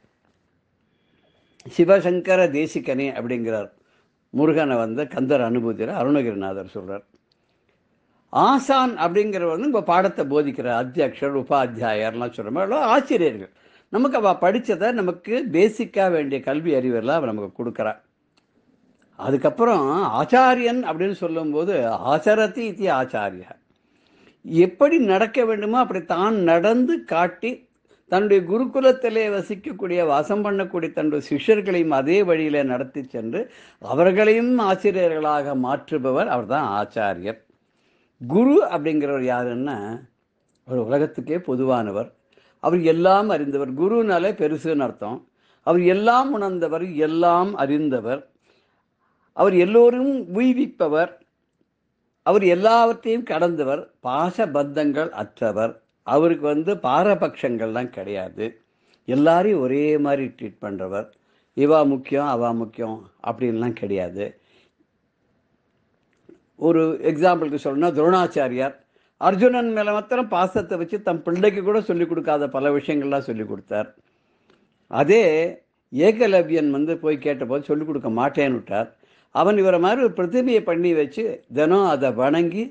சிவசங்கர தேசிகனே அப்படிங்கிறார். முருகனை கந்தர் அனுபூதியில் அருணகிரிநாதர் சொல்கிறார். ஆசான் அப்படிங்கிறவர் இப்போ பாடத்தை போதிக்கிற அத்தியக்ஷர், உபாத்தியாயர்லாம் சொல்கிற மாதிரி ஆசிரியர்கள். நமக்கு அவள் படித்ததை நமக்கு பேசிக்காக வேண்டிய கல்வி அறிவெல்லாம் அவள் நமக்கு கொடுக்குறா. அதுக்கப்புறம் ஆச்சாரியன் அப்படின்னு சொல்லும்போது ஆச்சரதி இது ஆச்சாரியா, எப்படி நடக்க வேண்டுமோ அப்படி தான் நடந்து காட்டி தன்னுடைய குருகுலத்திலே வசிக்கக்கூடிய வாசம் பண்ணக்கூடிய தன்னுடைய சிஷ்யர்களையும் அதே வழியில நடத்தி சென்று அவர்களையும் ஆசிரியர்களாக மாற்றுபவர் அவர் தான் ஆச்சாரியர். குரு அப்படிங்கிறவர் யாருன்னா அவர் உலகத்துக்கே பொதுவானவர், அவர் எல்லாம் அறிந்தவர். குருனாலே பெருசுன்னு அர்த்தம். அவர் எல்லாம் உணர்ந்தவர், எல்லாம் அறிந்தவர், அவர் எல்லோரும் உய்விப்பவர், அவர் எல்லாவற்றையும் கடந்தவர், பாசபந்தங்கள் அற்றவர். அவருக்கு பாரபட்சங்கள்லாம் கிடையாது, எல்லாரையும் ஒரே மாதிரி ட்ரீட் பண்ணுறவர். இவா முக்கியம் அவா முக்கியம் அப்படின்லாம் கிடையாது. ஒரு எக்ஸாம்பிளுக்கு சொல்லணும்னா துரோணாச்சாரியார் அர்ஜுனன் மேலே மாத்திரம் பாசத்தை வச்சு தன் பிள்ளைக்கு கூட சொல்லிக் கொடுக்காத பல விஷயங்கள்லாம் சொல்லி கொடுத்தார். அதே ஏகலவ்யன் போய் கேட்டபோது சொல்லிக் கொடுக்க மாட்டேன்னு விட்டார். அவன் இவரை மாதிரி ஒரு பிரதிமையை பண்ணி வச்சு தினம் அதை வணங்கி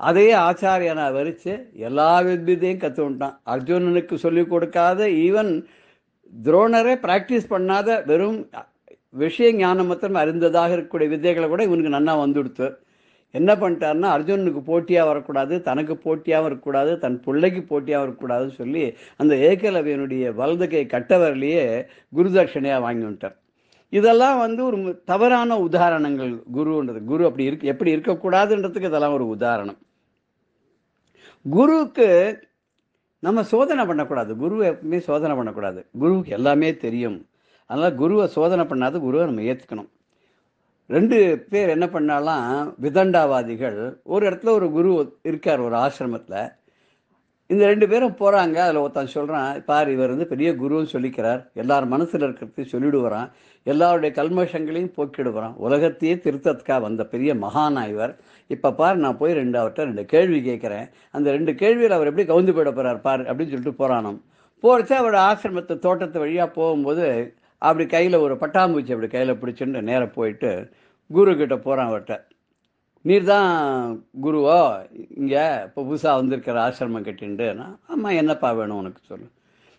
அதையே ஆச்சாரியனை வரித்து எல்லா வித்தையும் கற்றுக்கிட்டான். அர்ஜுனனுக்கு சொல்லிக் கொடுக்காத, ஈவன் துரோணரே ப்ராக்டிஸ் பண்ணாத வெறும் விஷய ஞானம் மாத்திரம் அறிந்ததாக இருக்கக்கூடிய வித்தைகளை கூட இவனுக்கு நன்னா வந்துடுத்து. என்ன பண்ணிட்டாருன்னா, அர்ஜுனனுக்கு போட்டியாக வரக்கூடாது, தனக்கு போட்டியாகவும் இருக்கக்கூடாது, தன் பிள்ளைக்கு போட்டியாகவும் இருக்கக்கூடாதுன்னு சொல்லி அந்த ஏகலவ்யனுடைய வலது கை கட்டவரிலேயே குருதட்சணையாக வாங்கி வந்துட்டார். இதெல்லாம் ஒரு தவறான உதாரணங்கள். குருன்றது, குரு அப்படி எப்படி இருக்கக்கூடாதுன்றதுக்கு இதெல்லாம் ஒரு உதாரணம். குருவுக்கு நம்ம சோதனை பண்ணக்கூடாது, குருவை எப்பவுமே சோதனை பண்ணக்கூடாது. குருவுக்கு எல்லாமே தெரியும், அதனால் குருவை சோதனை பண்ணாத குருவை நம்ம ஏற்றுக்கணும். 2 பேர் என்ன பண்ணாலாம், விதண்டாவாதிகள். ஒரு இடத்துல ஒரு குரு இருக்கார் ஒரு ஆசிரமத்தில். இந்த 2 பேரும் போகிறாங்க. அதில் ஒருத்தன் சொல்கிறான், பார் இவர் பெரிய குருன்னு சொல்லிக்கிறார், எல்லார் மனசில் இருக்கிறதையும் சொல்லிவிடுவாரான், எல்லாருடைய கல்மஷங்களையும் போக்கிடுவாரான், உலகத்தையே திருத்தத்துக்காக வந்த பெரிய மகானா இவர். இப்போ பார், நான் போய் அவர்கிட்ட 2 கேள்வி கேட்குறேன், அந்த 2 கேள்வியில் அவர் எப்படி கவுந்து போயிட போகிறார் பார் அப்படின்னு சொல்லிட்டு போகிறானாம். போகிறச்சா அவரோட ஆசிரமத்தை தோட்டத்து வழியாக போகும்போது அப்படி கையில் ஒரு பட்டாம்பூச்சி அப்படி கையில் பிடிச்சிட்டு நேராக போயிட்டு குரு கிட்ட போகிறான். அவர்கிட்ட, நீர் தான் குருவோ இங்கே இப்போ புதுசாக வந்திருக்கிற ஆசிரமம் கட்டின்ட்டுனா? ஆமாம், என்னப்பா வேணும் உனக்கு சொல்லு.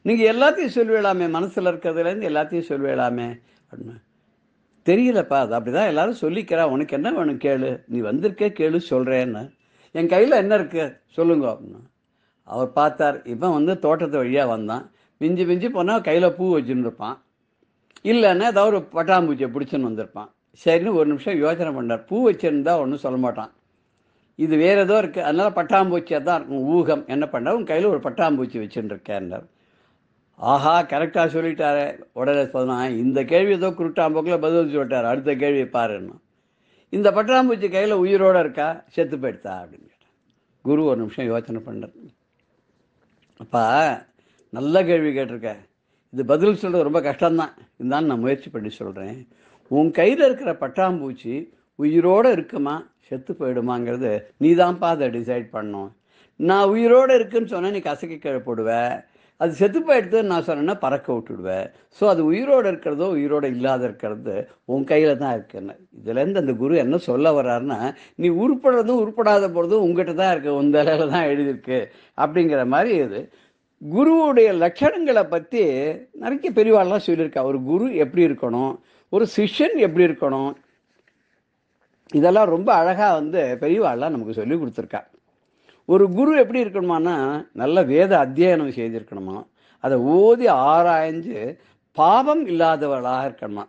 நீங்கள் எல்லாத்தையும் சொல்லுவேலாமே, மனசில் இருக்கிறதுலேருந்து எல்லாத்தையும் சொல்லுவேலாமே அப்படின்னு. தெரியலப்பா, அது அப்படி தான் எல்லாரும் சொல்லிக்கிறா, உனக்கு என்ன வேணும் கேளு, நீ வந்திருக்கே கேளு சொல்கிறேன்னு. என் கையில் என்ன இருக்கு சொல்லுங்க அப்படின்னு. அவர் பார்த்தார், இவன் தோட்டத்து வழியாக வந்தான், மிஞ்சி மிஞ்சி போனால் கையில் பூ வச்சுன்னு இருப்பான், இல்லைன்னா ஏதாவது ஒரு பட்டாம்பூச்சியை பிடிச்சின்னு வந்திருப்பான். சரின்னு ஒரு நிமிஷம் யோசனை பண்ணார். பூ வச்சுருந்தா ஒன்றும் சொல்ல மாட்டான், இது வேறு ஏதோ இருக்குது, அதனால் பட்டாம்பூச்சியாக தான் இருக்கும் ஊகம். என்ன பண்ணார், உன் கையில் ஒரு பட்டாம்பூச்சி வச்சுன்னு இருக்கேன்னார். ஆஹா, கரெக்டாக சொல்லிட்டாரு. உடனே சொன்னான், இந்த கேள்வி ஏதோ குருட்டாம்போக்கில் பதில் சொல்லிட்டார், அடுத்த கேள்வியை பாருன்னு. இந்த பட்டாம்பூச்சி கையில் உயிரோடு இருக்கா செத்து போயிடுதா அப்படின்னு கேட்டார். குரு ஒரு நிமிஷம் யோசனை பண்ணார். அப்பா, நல்ல கேள்வி கேட்டிருக்க, இது பதில் சொல்கிறது ரொம்ப கஷ்டம்தான், இருந்தாலும் நான் முயற்சி பண்ணி சொல்கிறேன். உன் கையில் இருக்கிற பட்டாம்பூச்சி உயிரோடு இருக்குமா செத்து போயிடுமாங்கிறது நீ தான்ப்பா அதை டிசைட் பண்ணணும். நான் உயிரோடு இருக்குன்னு சொன்னேன், நீ கசக்கி கீழே போடுவேன். அது செத்து போயிடுதுன்னு நான் சொன்னேன்னா பறக்க விட்டுடுவேன். ஸோ அது உயிரோடு இருக்கிறதோ உயிரோடு இல்லாத இருக்கிறது உன் கையில் தான் இருக்குன்னு. இதுலேருந்து அந்த குரு என்ன சொல்ல வர்றாருன்னா, நீ உருப்படுறதும் உருப்படாத போகிறதும் உங்ககிட்ட தான் இருக்குது, உன் தலையில் தான் எழுதியிருக்கு அப்படிங்கிற மாதிரி. இது குருவுடைய லட்சணங்களை பற்றி நிறைய பெரியவாள்லாம் சொல்லியிருக்கா. ஒரு குரு எப்படி இருக்கணும், ஒரு சிஷ்யன் எப்படி இருக்கணும், இதெல்லாம் ரொம்ப அழகாக பெரியவாள்லாம் நமக்கு சொல்லி கொடுத்துருக்கா. ஒரு குரு எப்படி இருக்கணுமானா, நல்ல வேத அத்தியனம் செய்திருக்கணுமா, அதை ஓதி ஆராய்ஞ்சு பாவம் இல்லாதவர்களாக இருக்கணுமா.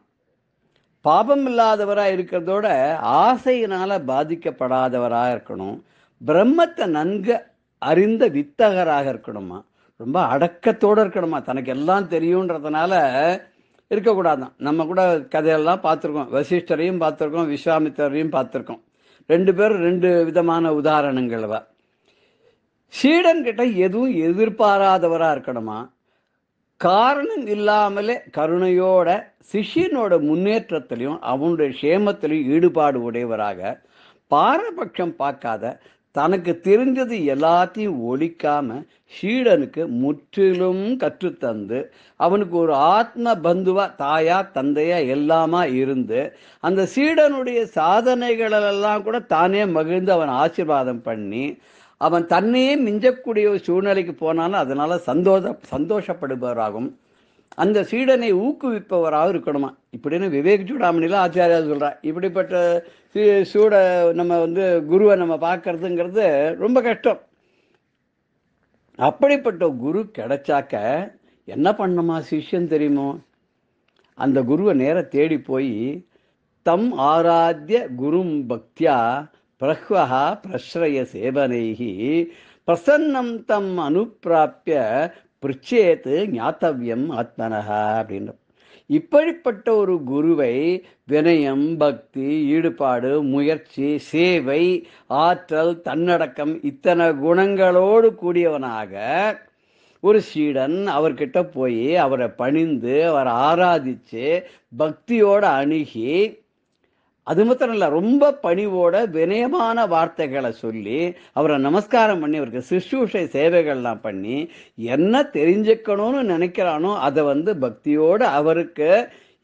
பாபம் இல்லாதவராக இருக்கிறதோட ஆசையினால் பாதிக்கப்படாதவராக இருக்கணும். பிரம்மத்தை நன்கு அறிந்த வித்தகராக இருக்கணுமா. ரொம்ப அடக்கத்தோடு இருக்கணுமா. தனக்கு எல்லாம் தெரியுன்றதுனால இருக்கக்கூடாதான். நம்ம கூட கதையெல்லாம் பார்த்துருக்கோம், வசிஷ்டரையும் பார்த்துருக்கோம், விஸ்வாமித்திரையும் பார்த்துருக்கோம். 2 பேரும் 2 விதமான உதாரணங்கள்வா. சீடன்கிட்ட எதுவும் எதிர்பாராதவராக இருக்கணுமா. காரணம் இல்லாமலே கருணையோட சிஷ்யனோட முன்னேற்றத்திலையும் அவனுடைய க்ஷேமத்திலையும் ஈடுபாடு உடையவராக, பாரபட்சம் பார்க்காத, தனக்கு தெரிஞ்சது எல்லாத்தையும் ஒழிக்காம சீடனுக்கு முற்றிலும் கற்றுத்தந்து அவனுக்கு ஒரு ஆத்ம பந்துவா, தாயா தந்தையா எல்லாமா இருந்து அந்த சீடனுடைய சாதனைகளெல்லாம் கூட தானே மகிழ்ந்து அவன் ஆசீர்வாதம் பண்ணி அவன் தன்னையே மிஞ்சக்கூடிய ஒரு சூழ்நிலைக்கு போனாலும் அதனால சந்தோஷப்படுபவராகும். அந்த சீடனை ஊக்குவிப்பவராக இருக்கணுமா இப்படின்னு விவேக் சூடாமணியில் ஆச்சாரியா சொல்கிறார். இப்படிப்பட்ட சூட நம்ம குருவை நம்ம பார்க்கறதுங்கிறது ரொம்ப கஷ்டம். அப்படிப்பட்ட குரு கிடைச்சாக்க என்ன பண்ணணுமா சிஷ்யன் தெரியுமோ? அந்த குருவை நேர தேடி போய் தம் ஆராத்திய குரும் பக்தியா பிரஹ்வஹா பிரஸ்ரய சேவனைஹி பிரசன்னம் தம் அனுப்பிராப்பிய பிரிச்சேத்து ஞாத்தவியம் ஆத்மனஹா அப்படின்னு. இப்படிப்பட்ட ஒரு குருவை வினயம், பக்தி, ஈடுபாடு, முயற்சி, சேவை, ஆற்றல், தன்னடக்கம் இத்தனை குணங்களோடு கூடியவனாக ஒரு சீடன் அவர்கிட்ட போய் அவரை பணிந்து அவரை ஆராதிச்சு பக்தியோட அணுகி, அது மாத்திரம் இல்லை, ரொம்ப பணிவோட வினயமான வார்த்தைகளை சொல்லி அவரை நமஸ்காரம் பண்ணி அவருக்கு சிசுஷை சேவைகள்லாம் பண்ணி என்ன தெரிஞ்சுக்கணும்னு நினைக்கிறானோ அதை பக்தியோடு அவருக்கு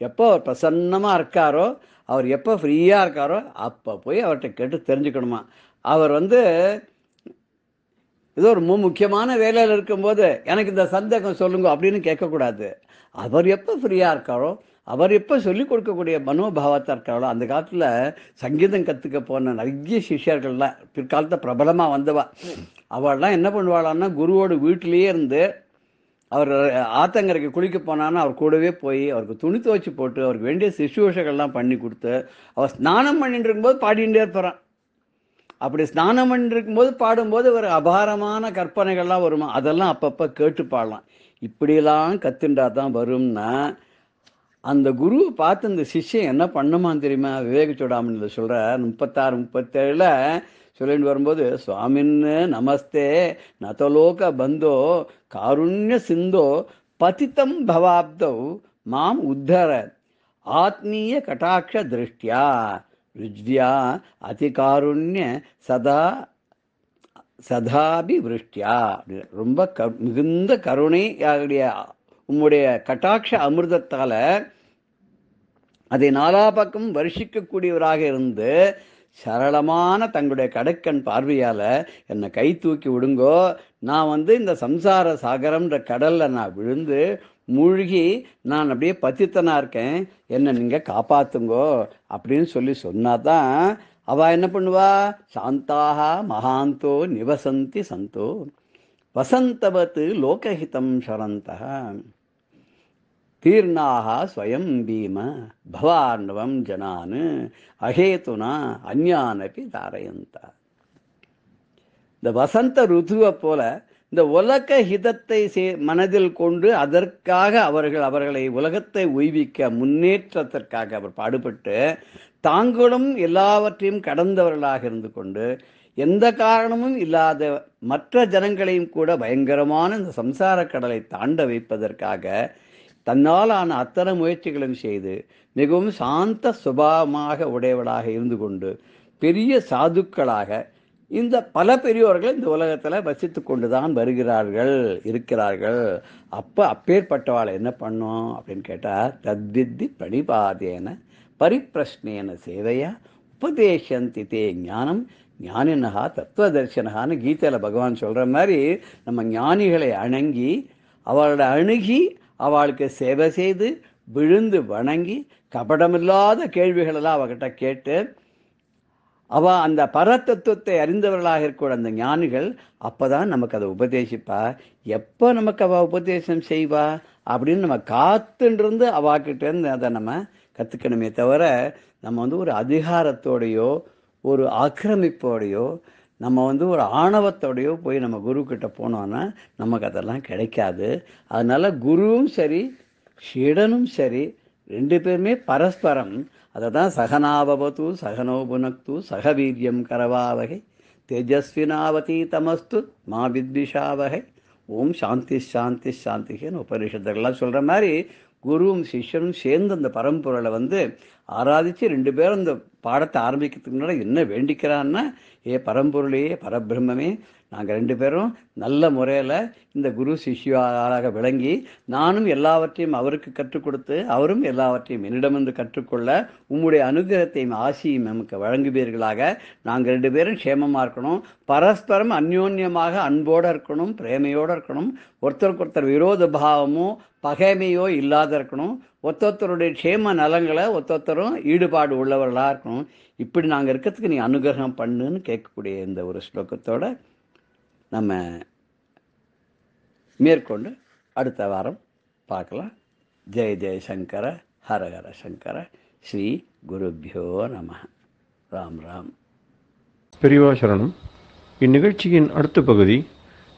எப்போ அவர் பிரசன்னமாக இருக்காரோ, அவர் எப்போ ஃப்ரீயாக இருக்காரோ அப்போ போய் அவர்கிட்ட கேட்டு தெரிஞ்சுக்கணுமா. அவர் ஏதோ ஒரு முக்கியமான வேலையில் இருக்கும்போது எனக்கு இந்த சந்தேகம் சொல்லுங்க அப்படின்னு கேட்கக்கூடாது. அவர் எப்போ ஃப்ரீயாக இருக்காரோ, அவர் எப்போ சொல்லிக் கொடுக்கக்கூடிய மனோபாவத்தை இருக்காரோ. அந்த காலத்தில் சங்கீதம் கற்றுக்க போன நிறைய சிஷ்யர்கள்லாம் பிற்காலத்தில் பிரபலமாக வந்தவா. அவள்லாம் என்ன பண்ணுவாளான்னா குருவோடு வீட்டிலேயே இருந்து அவர் ஆத்தங்கரைக்கு குளிக்க போனான்னா அவர் கூடவே போய் அவருக்கு துணி துவைச்சி போட்டு அவருக்கு வேண்டிய சிசுவேஷங்கள்லாம் பண்ணி கொடுத்து அவர் ஸ்நானம் பண்ணிட்டு இருக்கும்போது பாடிகிட்டே இருப்பாரான். அப்படி ஸ்நானம் பண்ணிட்டு இருக்கும்போது பாடும்போது ஒரு அபாரமான கற்பனைகள்லாம் வருமா, அதெல்லாம் அப்பப்போ கேட்டு பாடலாம். இப்படியெல்லாம் கத்துண்டா தான் வரும்னா அந்த குருவை பார்த்து அந்த சிஷ்யன் என்ன பண்ணுமான்னு தெரியுமா? விவேக சூடாமணியில் சொல்கிற 36, 37 சொல்லிட்டு வரும்போது, சுவாமின்னு நமஸ்தே நதலோக பந்தோ காருண்ய சிந்தோ பதித்தம் பவாப்தௌ மாம் உத்தர ஆத்மீய கட்டாட்ச திருஷ்டியா ருஜ்வியா அதிகாருண்ய சதாபி விருஷ்டியா. ரொம்ப மிகுந்த கருணை உம்முடைய கட்டாட்ச அமிர்தத்தால அதை நாலா பக்கம் வருஷிக்கக்கூடியவராக இருந்து சரளமான தங்களுடைய கடைக்கண் பார்வையால் என்னை கை தூக்கி விடுங்கோ, நான் இந்த சம்சார சாகரம்ன்ற கடலில் நான் விழுந்து மூழ்கி நான் அப்படியே பத்தித்தனாக இருக்கேன், என்னை நீங்கள் காப்பாற்றுங்கோ அப்படின்னு சொன்னாதான் அவள் என்ன பண்ணுவா? சாந்தாக மகாந்தோ நிவசந்தி சந்தோ வசந்தவத் லோகஹிதம் சரந்தா தீர்ணாக ஸ்வயம் பீம பவார்ணவம் ஜனான் அஹேதுனா அஞ்ஞானபி தாரயந்தா. இந்த வசந்த ருத்துவை போல இந்த உலக ஹிதத்தை மனதில் கொண்டு அதற்காக அவர்களை உலகத்தை உய்விக்க முன்னேற்றத்திற்காக அவர் பாடுபட்டு தாங்களும் எல்லாவற்றையும் கடந்தவர்களாக இருந்து கொண்டு எந்த காரணமும் இல்லாத மற்ற ஜனங்களையும் கூட பயங்கரமான இந்த சம்சார கடலை தாண்ட வைப்பதற்காக தன்னாலான அத்தனை முயற்சிகளும் செய்து மிகவும் சாந்த சுபாவமாக உடையவளாக இருந்து கொண்டு பெரிய சாதுக்களாக இந்த பல பெரியோர்கள் இந்த உலகத்தில் வசித்து கொண்டு தான் இருக்கிறார்கள். அப்பேற்பட்டவாளை என்ன பண்ணோம் அப்படின்னு கேட்டால், தத்வித்தி பணிபாதேன பரிப்பிரஷ்னேன சேவையா உபதேசந்தி தே ஞானம் ஞானினஹா தத்துவதர்சனஹான்னு கீதையில் பகவான் சொல்கிற மாதிரி நம்ம ஞானிகளை அணுகி அவளுக்கு சேவை செய்து விழுந்து வணங்கி கபடமில்லாத கேள்விகளெல்லாம் அவகிட்ட கேட்டு அந்த பரதத்துவத்தை அறிந்தவர்களாக இருக்கிற அந்த ஞானிகள் அப்போதான் நமக்கு அதை உபதேசிப்பா. எப்போ நமக்கு உபதேசம் செய்வா அப்படின்னு நம்ம காத்துன்றிருந்து அவாக்கிட்டேருந்து அதை நம்ம கற்றுக்கணுமே தவிர நம்ம ஒரு அதிகாரத்தோடையோ ஒரு ஆக்கிரமிப்போடையோ நம்ம ஒரு ஆணவத்தோடையோ போய் நம்ம குரு கிட்ட போனோன்னா நமக்கு அதெல்லாம் கிடைக்காது. அதனால குருவும் சரி ஷீடனும் சரி ரெண்டு பேருமே பரஸ்பரம் அதை தான் சகனாபவது சகனோபுனக்து சகவீரியம் கரவாவகை தேஜஸ்வினாவதி தமஸ்து மா வித்விஷாவகை ஓம் சாந்தி சாந்தி சாந்தின்னு உபனிஷத்துக்கெல்லாம் சொல்கிற மாதிரி குருவும் சிஷ்யனும் சேர்ந்து அந்த பரம்பொருளை ஆராதித்து ரெண்டு பேரும் அந்த பாடத்தை ஆரம்பிக்கிறதுக்கு முன்னாடி என்ன வேண்டிக்கிறான்னா, ஏ பரம்பொருளே பரபிரம்மே, நாங்கள் 2 பேரும் நல்ல முறையில் இந்த குரு சிஷ்யாராக விளங்கி, நானும் எல்லாவற்றையும் அவருக்கு கற்றுக் கொடுத்து அவரும் எல்லாவற்றையும் என்னிடமிருந்து கற்றுக்கொள்ள உம்முடைய அனுகிரகத்தையும் ஆசியும் நமக்கு வழங்குவீர்களாக. நாங்கள் 2 பேரும் க்ஷேமமாக இருக்கணும், பரஸ்பரம் அந்யோன்யமாக அன்போடு இருக்கணும், பிரேமையோடு இருக்கணும், ஒருத்தருக்கு ஒருத்தர் விரோத பாவமோ பகைமையோ இல்லாத இருக்கணும், ஒருத்தருடைய க்ஷேம நலங்களை ஒருத்தரும் ஈடுபாடு உள்ளவர்களாக இருக்கணும். இப்படி நாங்கள் இருக்கிறதுக்கு நீ அனுகிரகம் பண்ணுன்னு கேட்கக்கூடிய இந்த ஒரு ஸ்லோகத்தோட நம்ம மேற்கொண்டு அடுத்த வாரம் பார்க்கலாம். ஜெய ஜெயசங்கர, ஹரஹர சங்கர, ஸ்ரீ குருபியோ நம. ராம் ராம். பெரியவா சரணம். இந்நிகழ்ச்சியின் அடுத்த பகுதி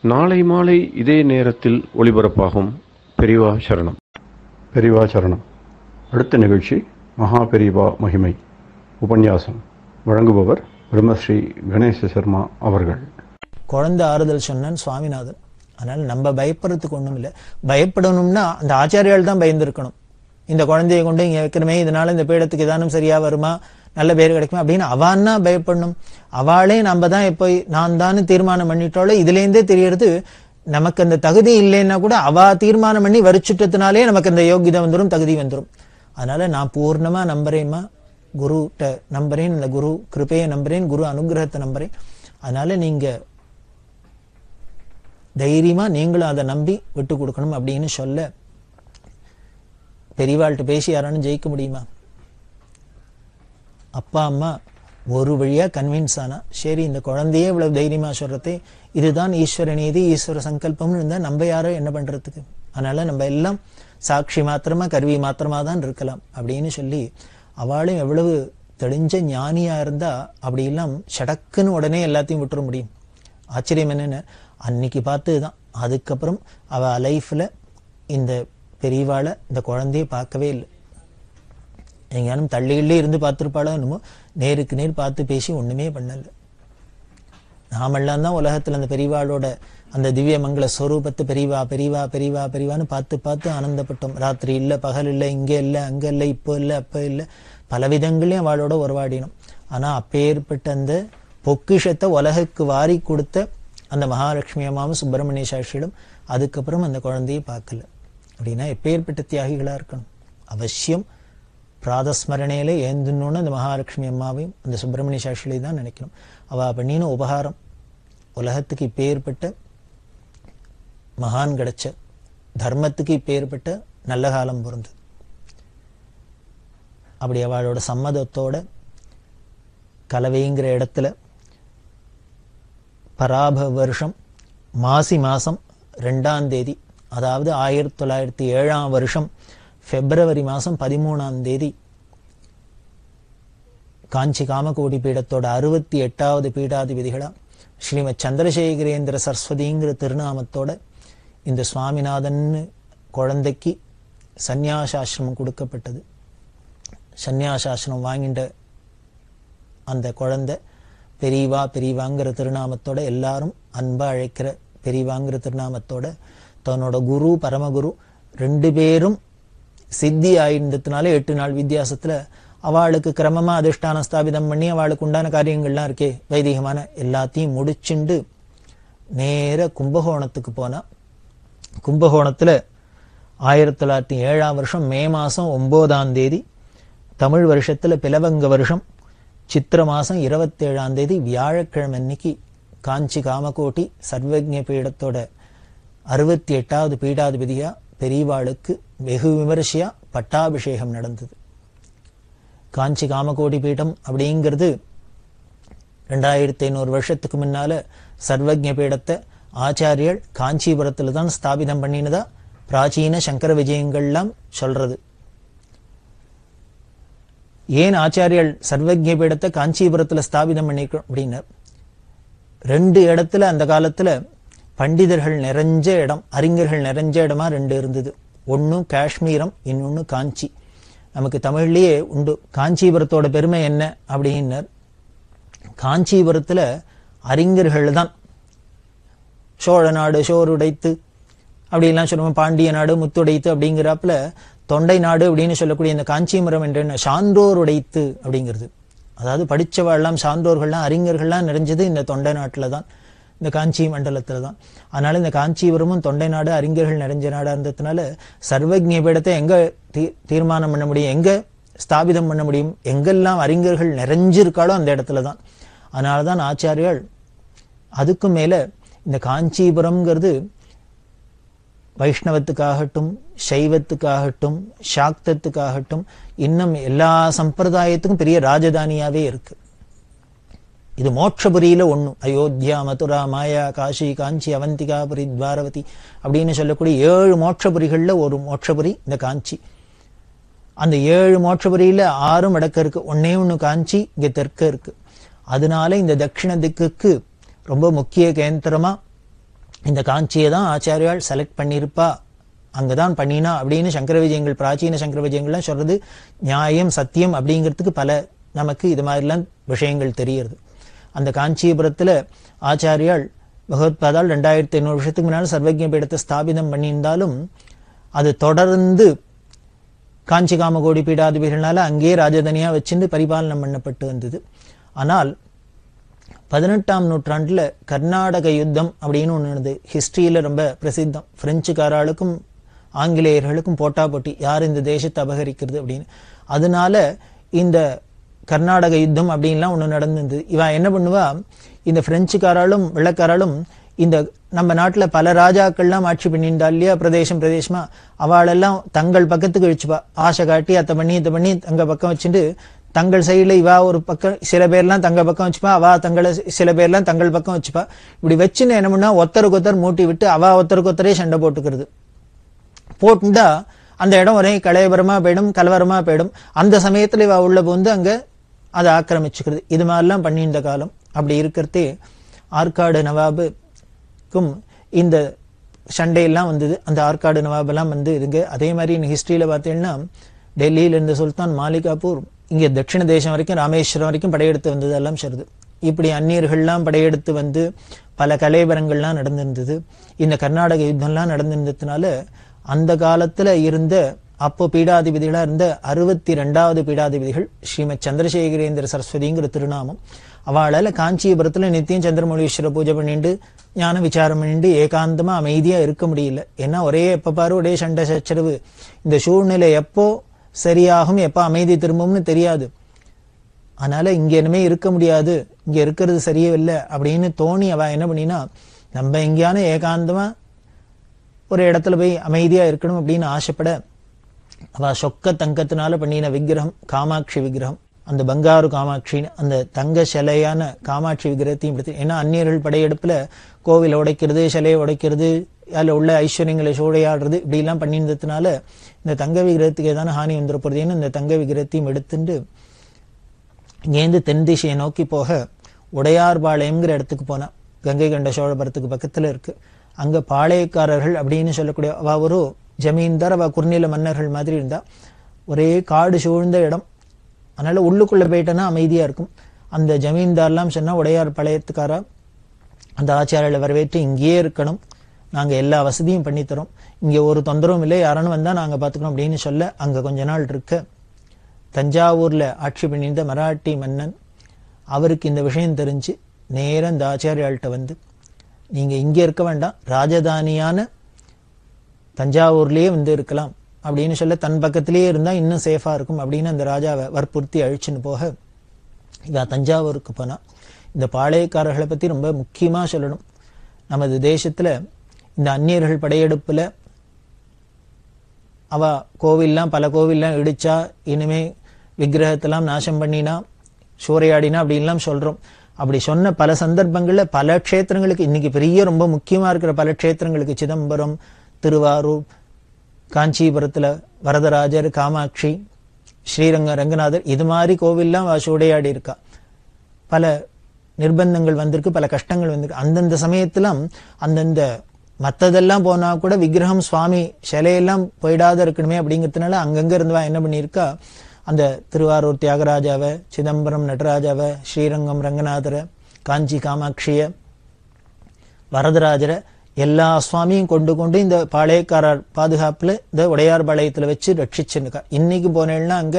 நாளை மாலை இதே நேரத்தில் ஒளிபரப்பாகும். பெரியவா சரணம். பெரியவா சரணம். அடுத்த நிகழ்ச்சி மகா பெரியவா மகிமை உபன்யாசம். வழங்குபவர் பிரம்மஸ்ரீ கணேச சர்மா அவர்கள். குழந்தை ஆறுதல் சொன்னான் சுவாமிநாதன். அதனால நம்ம பயப்படுறதுக்கு ஒண்ணும் இல்லை. பயப்படணும்னா அந்த ஆச்சாரியால் தான் பயந்துருக்கணும். இந்த குழந்தையை கொண்டு இங்க வைக்கிறமே, இதனால இந்த பீடத்துக்கு ஏதானும் சரியா வருமா, நல்ல பேர் கிடைக்குமா அப்படின்னு அவான்னா பயப்படணும். அவளே நம்ம தான் எப்போ நான் தான் தீர்மானம் பண்ணிட்டாலும் இதுலேருந்தே தெரியறது நமக்கு அந்த தகுதி இல்லைன்னா கூட அவ தீர்மானம் பண்ணி வரிச்சுட்டதுனாலே நமக்கு அந்த யோகிதை வந்துடும், தகுதி வந்துடும். அதனால நான் பூர்ணமா நம்புறேம்மா, குருட்ட நம்புறேன், இந்த குரு கிருபையை நம்புறேன், குரு அனுகிரகத்தை நம்புறேன். அதனால நீங்க தைரியமா நீங்களும் அதை நம்பி விட்டு கொடுக்கணும் அப்படின்னு சொல்ல, பெரியவாள்கிட்ட பேசி யாரானும் ஜெயிக்க முடியுமா? அப்பா அம்மா ஒரு வழியா கன்வின்ஸ் ஆனா, சரி இந்த குழந்தையே இவ்வளவு தைரியமா சொல்றதே இதுதான் ஈஸ்வர நீதி, ஈஸ்வர சங்கல்பம்னு இருந்தா நம்ம யாரும் என்ன பண்றதுக்கு? அதனால நம்ம எல்லாம் சாட்சி மாத்திரமா கருவி மாத்திரமா தான் இருக்கலாம் அப்படின்னு சொல்லி, அவளும் எவ்வளவு தெளிஞ்ச ஞானியா இருந்தா அப்படி எல்லாம் சடக்குன்னு உடனே எல்லாத்தையும் விட்டுற முடியும். ஆச்சரியம் என்னன்னு, அன்னைக்கு பார்த்ததுதான். அதுக்கப்புறம் அவ லைஃப்ல இந்த பெரியவாளை இந்த குழந்தைய பார்க்கவே இல்லை. எங்கேயானும் தள்ளிகளே இருந்து பார்த்துருப்பாளோ என்னமோ, நேருக்கு நேர் பார்த்து பேசி ஒண்ணுமே பண்ணல. நாமெல்லாம் தான் உலகத்துல அந்த பெரியவாளோட அந்த திவ்ய மங்கள ஸ்வரூபத்தை பெரியவா பெரியவா பெரியவா பெரியவான்னு பார்த்து பார்த்து ஆனந்தப்பட்டோம். ராத்திரி இல்லை, பகல் இல்லை, இங்கே இல்லை, அங்கே இல்லை, இப்போ இல்லை, அப்போ இல்லை, பல விதங்களையும் அவளோட உறவாடினோம். ஆனா அப்பேற்பட்ட அந்த பொக்கிஷத்தை உலகுக்கு வாரி கொடுத்த அந்த மகாலட்சுமி அம்மாவும் சுப்பிரமணிய சாஸ்திரியிடம் அதுக்கப்புறம் அந்த குழந்தையை பார்க்கல. அப்படின்னா எப்பேற்பட்ட தியாகிகளா இருக்கணும். அவசியம் பிராதஸ்மரணையில ஏந்துன்னு அந்த மகாலட்சுமி அம்மாவையும் அந்த சுப்பிரமணிய சாஸ்திரியை தான் நினைக்கணும். அவ பண்ணின உபகாரம் உலகத்துக்கு இப்பேற்பட்ட மகான் கிடைச்ச, தர்மத்துக்கு இப்பேற்பட்ட நல்ல காலம் பொருந்தது. அப்படி அவளோட சம்மதத்தோட கலவைங்கிற இடத்துல பராப வருஷம் மாசி மாசம் 2ஆம் தேதி, அதாவது 1907ஆம் வருஷம் பிப்ரவரி மாசம் 13ஆம் தேதி காஞ்சி காமகோடி பீடத்தோட 68வது பீடாதிபதிகளா ஸ்ரீமத் சந்திரசேகரேந்திர சரஸ்வதிங்கிற திருநாமத்தோட இந்த சுவாமிநாதன் குழந்தைக்கு சந்நியாசாசிரமம் கொடுக்கப்பட்டது. சந்நியாசாசிரமம் வாங்கிட்ட அந்த குழந்தை பெரியவா பெரியவாங்கிற திருநாமத்தோட, எல்லாரும் அன்பா அழைக்கிற பெரியவாங்கிற திருநாமத்தோட தன்னோட குரு பரமகுரு 2 பேரும் சித்தி ஆயிருந்ததுனால 8 நாள் வித்தியாசத்துல அவளுக்கு கிரமமா அதிஷ்டான ஸ்தாபிதம் பண்ணி அவளுக்கு உண்டான காரியங்கள்லாம் இருக்கே வைதிகமான எல்லாத்தையும் முடிச்சுண்டு நேர கும்பகோணத்துக்கு போனா. கும்பகோணத்துல 1907ஆம் வருஷம் மே மாசம் 9ஆம் தேதி, தமிழ் வருஷத்துல பிலவங்க வருஷம் சித்திர மாசம் 27ஆம் தேதி வியாழக்கிழமை அன்னைக்கு காஞ்சி காமகோட்டி சர்வஜ்ஞ பீடத்தோட 68வது பீடாதிபதியா பெரியவாளுக்கு வெகு விமரிசையா பட்டாபிஷேகம் நடந்தது. காஞ்சி காமகோடி பீடம் அப்படிங்கிறது 2500 வருஷத்துக்கு முன்னால சர்வஜ்ஞ பீடத்தை ஆச்சாரியர் காஞ்சிபுரத்துல தான் ஸ்தாபிதம் பண்ணினதா பிராச்சீன சங்கர விஜயங்கள்லாம் சொல்றது. ஏன் ஆச்சாரியர் சர்வஜ்ஞ பீடத்தை காஞ்சிபுரத்துல ஸ்தாபிதம் பண்ணிருக்கோம் அப்படின்னா, 2 இடத்துல அந்த காலத்துல பண்டிதர்கள் நிறைஞ்ச இடம், அறிஞர்கள் நிறைஞ்ச இடமா 2 இருந்தது. ஒன்னு காஷ்மீரம், இன்னொன்னு காஞ்சி. நமக்கு தமிழ்லயே உண்டு. காஞ்சிபுரத்தோட பெருமை என்ன அப்படின்னு, காஞ்சிபுரத்துல அறிஞர்கள் தான். சோழ நாடு சோறுடைத்து அப்படிலாம் சொல்லுவோம், பாண்டிய நாடு முத்துடைத்து அப்படிங்கிறாப்புல தொண்டை நாடு அப்படின்னு சொல்லக்கூடிய இந்த காஞ்சிபுரம் என்ற சான்றோர் உடைத்து அப்படிங்கிறது. அதாவது படித்தவாள்லாம் சான்றோர்கள்லாம் அறிஞர்கள்லாம் நிறைஞ்சது இந்த தொண்டை நாட்டில் தான், இந்த காஞ்சி மண்டலத்தில் தான். அதனால இந்த காஞ்சிபுரமும் தொண்டை நாடு அறிஞர்கள் நிறைஞ்ச நாடாக இருந்ததுனால சர்வஜ்ஞ பீடத்தை எங்கே தீர்மானம் பண்ண முடியும், எங்கே ஸ்தாபிதம் பண்ண முடியும், எங்கெல்லாம் அறிஞர்கள் நிறைஞ்சிருக்காளோ அந்த இடத்துல தான். அதனால தான் ஆச்சாரியால் அதுக்கும் மேலே இந்த காஞ்சிபுரம்ங்கிறது வைஷ்ணவத்துக்காகட்டும், சைவத்துக்காகட்டும், சாக்தத்துக்காகட்டும், இன்னும் எல்லா சம்பிரதாயத்துக்கும் பெரிய ராஜதானியாவே இருக்கு. இது மோட்சபுரியில ஒண்ணு. அயோத்தியா, மதுரா, மாயா, காஷி, காஞ்சி, அவந்திகாபுரி, துவாரவதி அப்படின்னு சொல்லக்கூடிய 7 மோட்சபுரிகள்ல ஒரு மோட்சபுரி இந்த காஞ்சி. அந்த 7 மோட்சபுரியில 6 வடக்க இருக்கு, ஒன்னே ஒண்ணு காஞ்சி இங்க தெற்க இருக்கு. அதனால இந்த தட்சிண திக்குக்கு ரொம்ப முக்கிய கேந்திரமா இந்த காஞ்சியை தான் ஆச்சாரியால் செலக்ட் பண்ணியிருப்பா, அங்கதான் பண்ணினா அப்படின்னு சங்கர விஜயங்கள், பிராச்சீன சங்கர விஜயங்கள்லாம் சொல்றது நியாயம் சத்தியம் அப்படிங்கிறதுக்கு பல நமக்கு இது மாதிரிலாம் விஷயங்கள் தெரியுது. அந்த காஞ்சிபுரத்துல ஆச்சாரியால் பகவத்பாதால் 2500 வருஷத்துக்கு முன்னால் சர்வஜ்ஞ பீடத்தை ஸ்தாபிதம் பண்ணியிருந்தாலும் அது தொடர்ந்து காஞ்சி காமகோடி பீடாதிபதிகளால அங்கேயே ராஜதானியா வச்சுட்டு பரிபாலனம் பண்ணப்பட்டு வந்தது. ஆனால் 18ஆம் நூற்றாண்டுல கர்நாடக யுத்தம் அப்படின்னு ஒன்று இருந்தது. ஹிஸ்டரியில ரொம்ப பிரசித்தம். பிரெஞ்சுக்காரர்களுக்கும் ஆங்கிலேயர்களுக்கும் போட்டா போட்டி, யார் இந்த தேசத்தை அபகரிக்கிறது அப்படின்னு. அதனால இந்த கர்நாடக யுத்தம் அப்படின்லாம் ஒன்று நடந்திருந்தது. இவ என்ன பண்ணுவா, இந்த பிரெஞ்சுக்காராலும் வெள்ளக்காராலும் இந்த நம்ம நாட்டுல பல ராஜாக்கள்லாம் ஆட்சி பண்ணியிருந்தா இல்லையா, பிரதேசமா, அவளெல்லாம் தங்கள் பக்கத்துக்கு வச்சுப்பா. ஆசை காட்டி அத்தை பண்ணி தங்க பக்கம் வச்சுட்டு தங்கள் சைடுல இவா ஒரு பக்கம், சில பேர்லாம் தங்க பக்கம் வச்சுப்பா, அவா தங்களை சில பேர்லாம் தங்கள் பக்கம் வச்சுப்பா. இப்படி வச்சுன்னு என்ன பண்ணா ஒருத்தருக்கு ஒருத்தர் மூட்டி விட்டு அவா ஒருத்தருக்கு ஒருத்தரே சண்டை போட்டுக்கிறது. போட்டுண்டா அந்த இடம் ஒரே கலையபரமா போயிடும், கலவரமா போயிடும். அந்த சமயத்துல இவ உள்ள போந்து அங்க அதை ஆக்கிரமிச்சுக்கிறது. இது மாதிரிலாம் பண்ணியிருந்த காலம். அப்படி இருக்கிறதே ஆற்காடு நவாபுக்கும் இந்த சண்டையெல்லாம் வந்தது. அந்த ஆற்காடு நவாபெல்லாம் வந்து இதுங்க. அதே மாதிரி ஹிஸ்டரியில பார்த்தீங்கன்னா டெல்லியில இருந்த சுல்தான் மாலிகாப்பூர் இங்க தட்சிண தேசம் வரைக்கும், ராமேஸ்வரம் வரைக்கும் படையெடுத்து வந்தது எல்லாம் சொல்லுது. இப்படி அந்நியர்கள்லாம் படையெடுத்து வந்து பல கலைவரங்கள்லாம் நடந்திருந்தது. இந்த கர்நாடக யுத்தம்லாம் நடந்திருந்ததுனால அந்த காலத்துல இருந்த அப்போ பீடாதிபதிகளா இருந்த 62வது பீடாதிபதிகள் ஸ்ரீமத் சந்திரசேகரேந்திர சரஸ்வதிங்கிற திருநாமம். அவளால காஞ்சிபுரத்துல நித்தியம் சந்திரமௌலீஸ்வர பூஜை பண்ணிட்டு ஞான விசாரம் பண்ணிட்டு ஏகாந்தமா அமைதியா இருக்க முடியல. ஏன்னா ஒரே எப்ப பாரு ஒரே சண்டை சச்சரவு. இந்த சூழ்நிலை எப்போ சரியாகும், எப்ப அமைதி திரும்பும்னு தெரியாது. அதனால இங்க இனிமே இருக்க முடியாது, இங்க இருக்கிறது சரியே இல்லை அப்படின்னு தோணி அவ என்ன பண்ணினா, நம்ம எங்கேயான ஏகாந்தமா ஒரு இடத்துல போய் அமைதியா இருக்கணும் அப்படின்னு ஆசைப்பட அவ சொக்க தங்கத்தினால பண்ணின விக்கிரகம் காமாட்சி விக்கிரகம். அந்த பங்காரு காமாட்சின்னு அந்த தங்க சிலையான காமாட்சி விக்கிரகத்தையும் எடுத்து, ஏன்னா அந்நியர்கள் படையெடுப்புல கோவிலை உடைக்கிறது, சிலையை உடைக்கிறது, அதில் உள்ள ஐஸ்வர்யங்களை சூறையாடுறது இப்படி எல்லாம் பண்ணியிருந்ததுனால இந்த தங்க விக்கிரகத்துக்கு ஏதான ஹானி வந்துட போறதுன்னு இந்த தங்க விக்கிரகத்தையும் எடுத்துட்டு இங்கேருந்து தென் திசையை நோக்கி போக உடையார்பாளையம்ங்கிற இடத்துக்கு போனா, கங்கை கொண்ட சோழபுரத்துக்கு பக்கத்துல இருக்கு. அங்க பாளையக்காரர்கள் அப்படின்னு சொல்லக்கூடிய அவ ஒரு ஜமீன்தார், அவ குறுநில மன்னர்கள் மாதிரி இருந்தா. ஒரே காடு சூழ்ந்த இடம், அதனால உள்ளுக்குள்ள போயிட்டனா அமைதியா இருக்கும். அந்த ஜமீன்தார்லாம் சொன்னா உடையார் பாளையத்துக்காரா அந்த ஆச்சாரியை வரவேற்று இங்கேயே இருக்கணும், நாங்க எல்லா வசதியும் பண்ணித்தரோம், இங்க ஒரு தொந்தரவும் இல்லை, யாரானும் வந்தா நாங்க பாத்துக்கணும் அப்படின்னு சொல்ல அங்க கொஞ்ச நாள் இருக்க தஞ்சாவூர்ல ஆட்சி பண்ணியிருந்த மராட்டி மன்னன் அவருக்கு இந்த விஷயம் தெரிஞ்சு நேரம் இந்த ஆச்சாரியாள்கிட்ட வந்து, நீங்க இங்க இருக்க வேண்டாம், ராஜதானியான தஞ்சாவூர்லயே வந்து இருக்கலாம் அப்படின்னு சொல்ல, தன் பக்கத்திலேயே இருந்தா இன்னும் சேஃபா இருக்கும் அப்படின்னு அந்த ராஜாவை வற்புறுத்தி அழிச்சுன்னு போக இவ தஞ்சாவூருக்கு போனா. இந்த பாளையக்காரர்களை பத்தி ரொம்ப முக்கியமா சொல்லணும். நமது தேசத்துல இந்த அந்நியர்கள் படையெடுப்புல அவ கோவில்லாம் பல கோவில்லாம் இடிச்சா, இனிமே விக்கிரகத்தெல்லாம் நாசம் பண்ணினா, சூறையாடினா அப்படின்லாம் சொல்றோம். அப்படி சொன்ன பல சந்தர்ப்பங்கள்ல பல க்ஷேத்திரங்களுக்கு, இன்னைக்கு பெரிய ரொம்ப முக்கியமா இருக்கிற பல க்ஷேத்திரங்களுக்கு, சிதம்பரம், திருவாரூர், காஞ்சிபுரத்துல வரதராஜர், காமாட்சி, ஸ்ரீரங்க ரங்கநாதர், இது மாதிரி கோவில்லாம் சூறையாடி இருக்கா. பல நிர்பந்தங்கள் வந்திருக்கு, பல கஷ்டங்கள் வந்திருக்கு. அந்தந்த சமயத்திலும் அந்தந்த மற்றதெல்லாம் போனா கூட விக்கிரகம் சுவாமி சிலையெல்லாம் போயிடாத இருக்கணுமே அப்படிங்கிறதுனால அங்கங்க இருந்துவா என்ன பண்ணியிருக்கா, அந்த திருவாரூர் தியாகராஜாவை, சிதம்பரம் நடராஜாவை, ஸ்ரீரங்கம் ரங்கநாதரை, காஞ்சி காமாட்சிய, வரதராஜரை எல்லா சுவாமியும் கொண்டு கொண்டு இந்த பாளையக்காரர் பாதுகாப்புல இந்த உடையார் பாளையத்துல வச்சு ரட்சிச்சுருக்கா. இன்னைக்கு போனேன்னா அங்க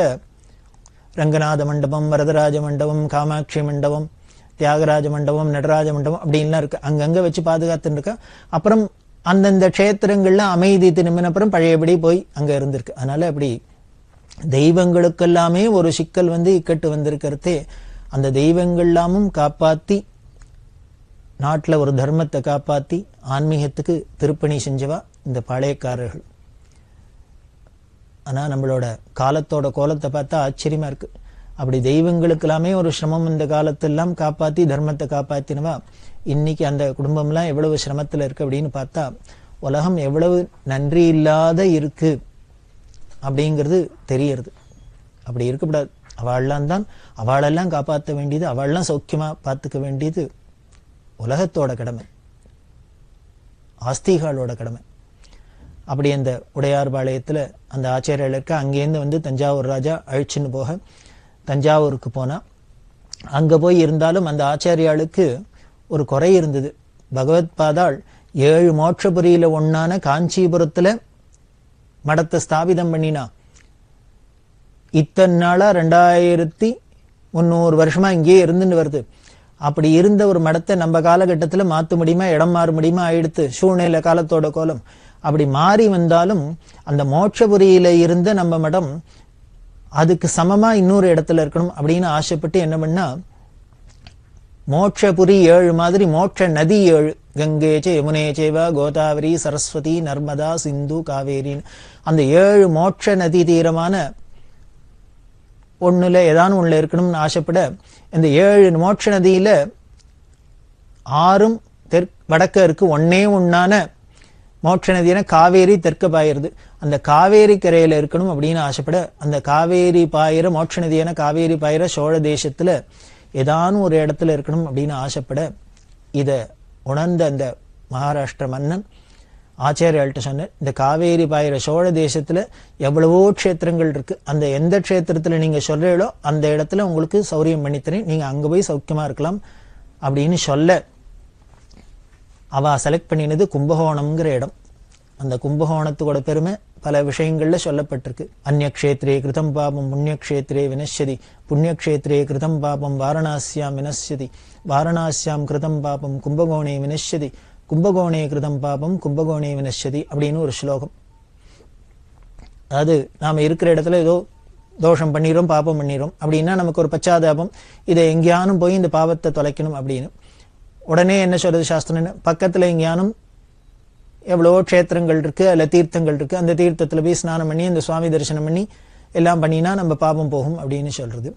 ரங்கநாத மண்டபம், வரதராஜ மண்டபம், காமாட்சி மண்டபம், தியாகராஜ மண்டபம், நடராஜ மண்டபம் அப்படின்லாம் இருக்கு. அங்கங்க வச்சு பாதுகாத்துன்னு இருக்கா. அப்புறம் அந்தந்த க்ஷேத்திரங்கள்ல அமைதி திரும்பின அப்புறம் பழையபடி போய் அங்க இருந்திருக்கு. அதனால அப்படி தெய்வங்களுக்கெல்லாமே ஒரு சிக்கல் இக்கட்டு வந்திருக்கிறதே அந்த தெய்வங்கள் எல்லாமும் காப்பாத்தி நாட்டில் ஒரு தர்மத்தை காப்பாத்தி ஆன்மீகத்துக்கு திருப்பணி செஞ்சவா இந்த பாளையக்காரர்கள். ஆனா நம்மளோட காலத்தோட கோலத்தை பார்த்தா ஆச்சரியமா இருக்கு. அப்படி தெய்வங்களுக்கு எல்லாமே ஒரு சிரமம் இந்த காலத்தெல்லாம் காப்பாத்தி தர்மத்தை காப்பாத்தினவா இன்னைக்கு அந்த குடும்பம்லாம் எவ்வளவு சிரமத்துல இருக்கு அப்படின்னு பார்த்தா உலகம் எவ்வளவு நன்றி இல்லாத இருக்கு அப்படிங்கிறது தெரியறது. அப்படி இருக்கக்கூடாது. அவள்லாம் தான் அவளெல்லாம் காப்பாற்ற வேண்டியது, அவள்லாம் சௌக்கியமா பார்த்துக்க வேண்டியது உலகத்தோட கடமை, ஆஸ்திகாலோட கடமை. அப்படி அந்த உடையார்பாளையத்துல அந்த ஆச்சாரியர்கள் இருக்க அங்கேருந்து தஞ்சாவூர் ராஜா அழிச்சுன்னு போக தஞ்சாவூருக்கு போனா அங்க போய் இருந்தாலும் அந்த ஆச்சாரியாளுக்கு ஒரு குறை இருந்தது. பகவத் பாதாள் 7 மோட்சபுரியில ஒன்னான காஞ்சிபுரத்துல மடத்தை ஸ்தாபிதம் பண்ணினா. இத்தனை நாளா 2300 வருஷமா இங்கேயே இருந்துன்னு வருது. அப்படி இருந்த ஒரு மடத்தை நம்ம காலகட்டத்துல மாத்த முடியுமா, இடம் மாற முடியுமா ஆயிடுத்து சூழ்நிலை காலத்தோட கோலம். அப்படி மாறி வந்தாலும் அந்த மோட்சபுரியில இருந்த நம்ம மடம் அதுக்கு சமமா இன்னொரு இடத்துல இருக்கணும் அப்படின்னு ஆசைப்பட்டு என்ன பண்ணா, மோட்சபுரி 7 மாதிரி மோட்ச நதி 7, கங்கேச்ச யமுனேச்சேவா கோதாவரி சரஸ்வதி நர்மதா சிந்து காவேரின்னு அந்த 7 மோட்ச நதி தீரமான ஒண்ணுல ஏதானும் ஒண்ணுல இருக்கணும்னு ஆசைப்பட இந்த 7 மோட்ச நதியில 6ம் வடக்க இருக்கு. ஒன்னான மோட்ச நதியான காவேரி தெற்க பாயிருது. அந்த காவேரி கரையில இருக்கணும் அப்படின்னு ஆசைப்பட அந்த காவேரி பாயிர மோட்ச நதியான காவேரி பாயிர சோழ தேசத்துல ஏதானும் ஒரு இடத்துல இருக்கணும் அப்படின்னு ஆசைப்பட இத உணர்ந்த அந்த மகாராஷ்டிர மன்னன் ஆச்சாரியாள்கிட்ட சொன்ன, இந்த காவேரி பாயிர சோழ தேசத்துல எவ்வளவோ க்ஷேத்திரங்கள் இருக்கு, அந்த எந்த க்ஷேத்திரத்துல நீங்க சொல்றீங்களோ அந்த இடத்துல உங்களுக்கு சௌரியம் பண்ணித்தரேன், நீங்க அங்க போய் சௌக்கியமா இருக்கலாம் அப்படின்னு சொல்ல அவ செலக்ட் பண்ணினது கும்பகோணம்ங்கிற இடம். அந்த கும்பகோணத்தோட பெருமை பல விஷயங்கள்ல சொல்லப்பட்டிருக்கு. அந்நியக்ஷேத்ரே கிருதம் பாபம் புண்ணியக்ஷேத்ரே வினஷ்யதி, புண்ணியக்ஷேத்ரே கிருதம் பாபம் வாரணாசியாம் வினஷ்யதி, வாரணாசியாம் கிருதம் பாபம் கும்பகோணே வினஷ்யதி, கும்பகோணே கிருதம் பாபம் கும்பகோணே வினஷ்யதி அப்படின்னு ஒரு ஸ்லோகம். அதாவது நாம இருக்கிற இடத்துல ஏதோ தோஷம் பண்ணிரும் பாபம் பண்ணிரும் அப்படின்னா நமக்கு ஒரு பச்சாதாபம், இதை எங்கேயானும் போய் இந்த பாவத்தை தொலைக்கணும் அப்படின்னு. உடனே என்ன சொல்றது சாஸ்திரம், பக்கத்துல எங்கேயானும் எவ்வளவோ க்ஷேத்திரங்கள் இருக்கு, அதுல தீர்த்தங்கள் இருக்கு, அந்த தீர்த்தத்துல போய் ஸ்நானம் பண்ணி அந்த சுவாமி தரிசனம் பண்ணி எல்லாம் பண்ணினா நம்ம பாபம் போகும் அப்படின்னு சொல்றது.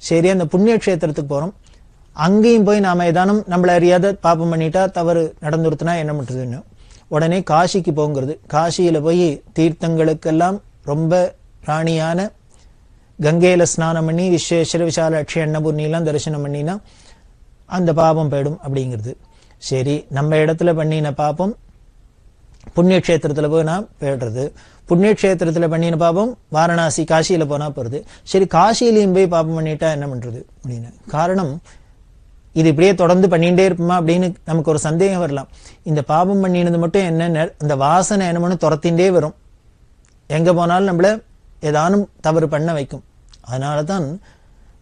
சரி, அந்த புண்ணிய க்ஷேத்திரத்துக்கு போறோம், அங்கேயும் போய் நாம ஏதானும் நம்மள அறியாத பாபம் பண்ணிட்டா தவறு நடந்துருத்துனா என்ன பண்றதுன்னு உடனே காசிக்கு போங்கிறது. காசியில போய் தீர்த்தங்களுக்கெல்லாம் ரொம்ப ராணியான கங்கையில ஸ்நானம் பண்ணி விஸ்வேஸ்வர விசாலாட்சி அன்னபூர்ணிலாம் தரிசனம் பண்ணினா அந்த பாபம் போயிடும் அப்படிங்கிறது. சரி, நம்ம இடத்துல பண்ணின பாபம் புண்ணிய கஷேத்திரத்துல போனா போயிடுறது, புண்ணிய கஷேத்திரத்துல பண்ணின பாபம் வாரணாசி காசியில போனா போறது. சரி, காசியிலையும் போய் பாபம் பண்ணிட்டா என்ன பண்றது அப்படின்னு காரணம், இது இப்படியே தொடர்ந்து பண்ணிட்டே இருப்போமா அப்படின்னு நமக்கு ஒரு சந்தேகம் வரலாம். இந்த பாபம் பண்ணினது மட்டும் என்ன, அந்த வாசனை என்னமோன்னு துரத்தின்றே வரும், எங்க போனாலும் நம்மள ஏதானும் தவறு பண்ண வைக்கும். அதனாலதான்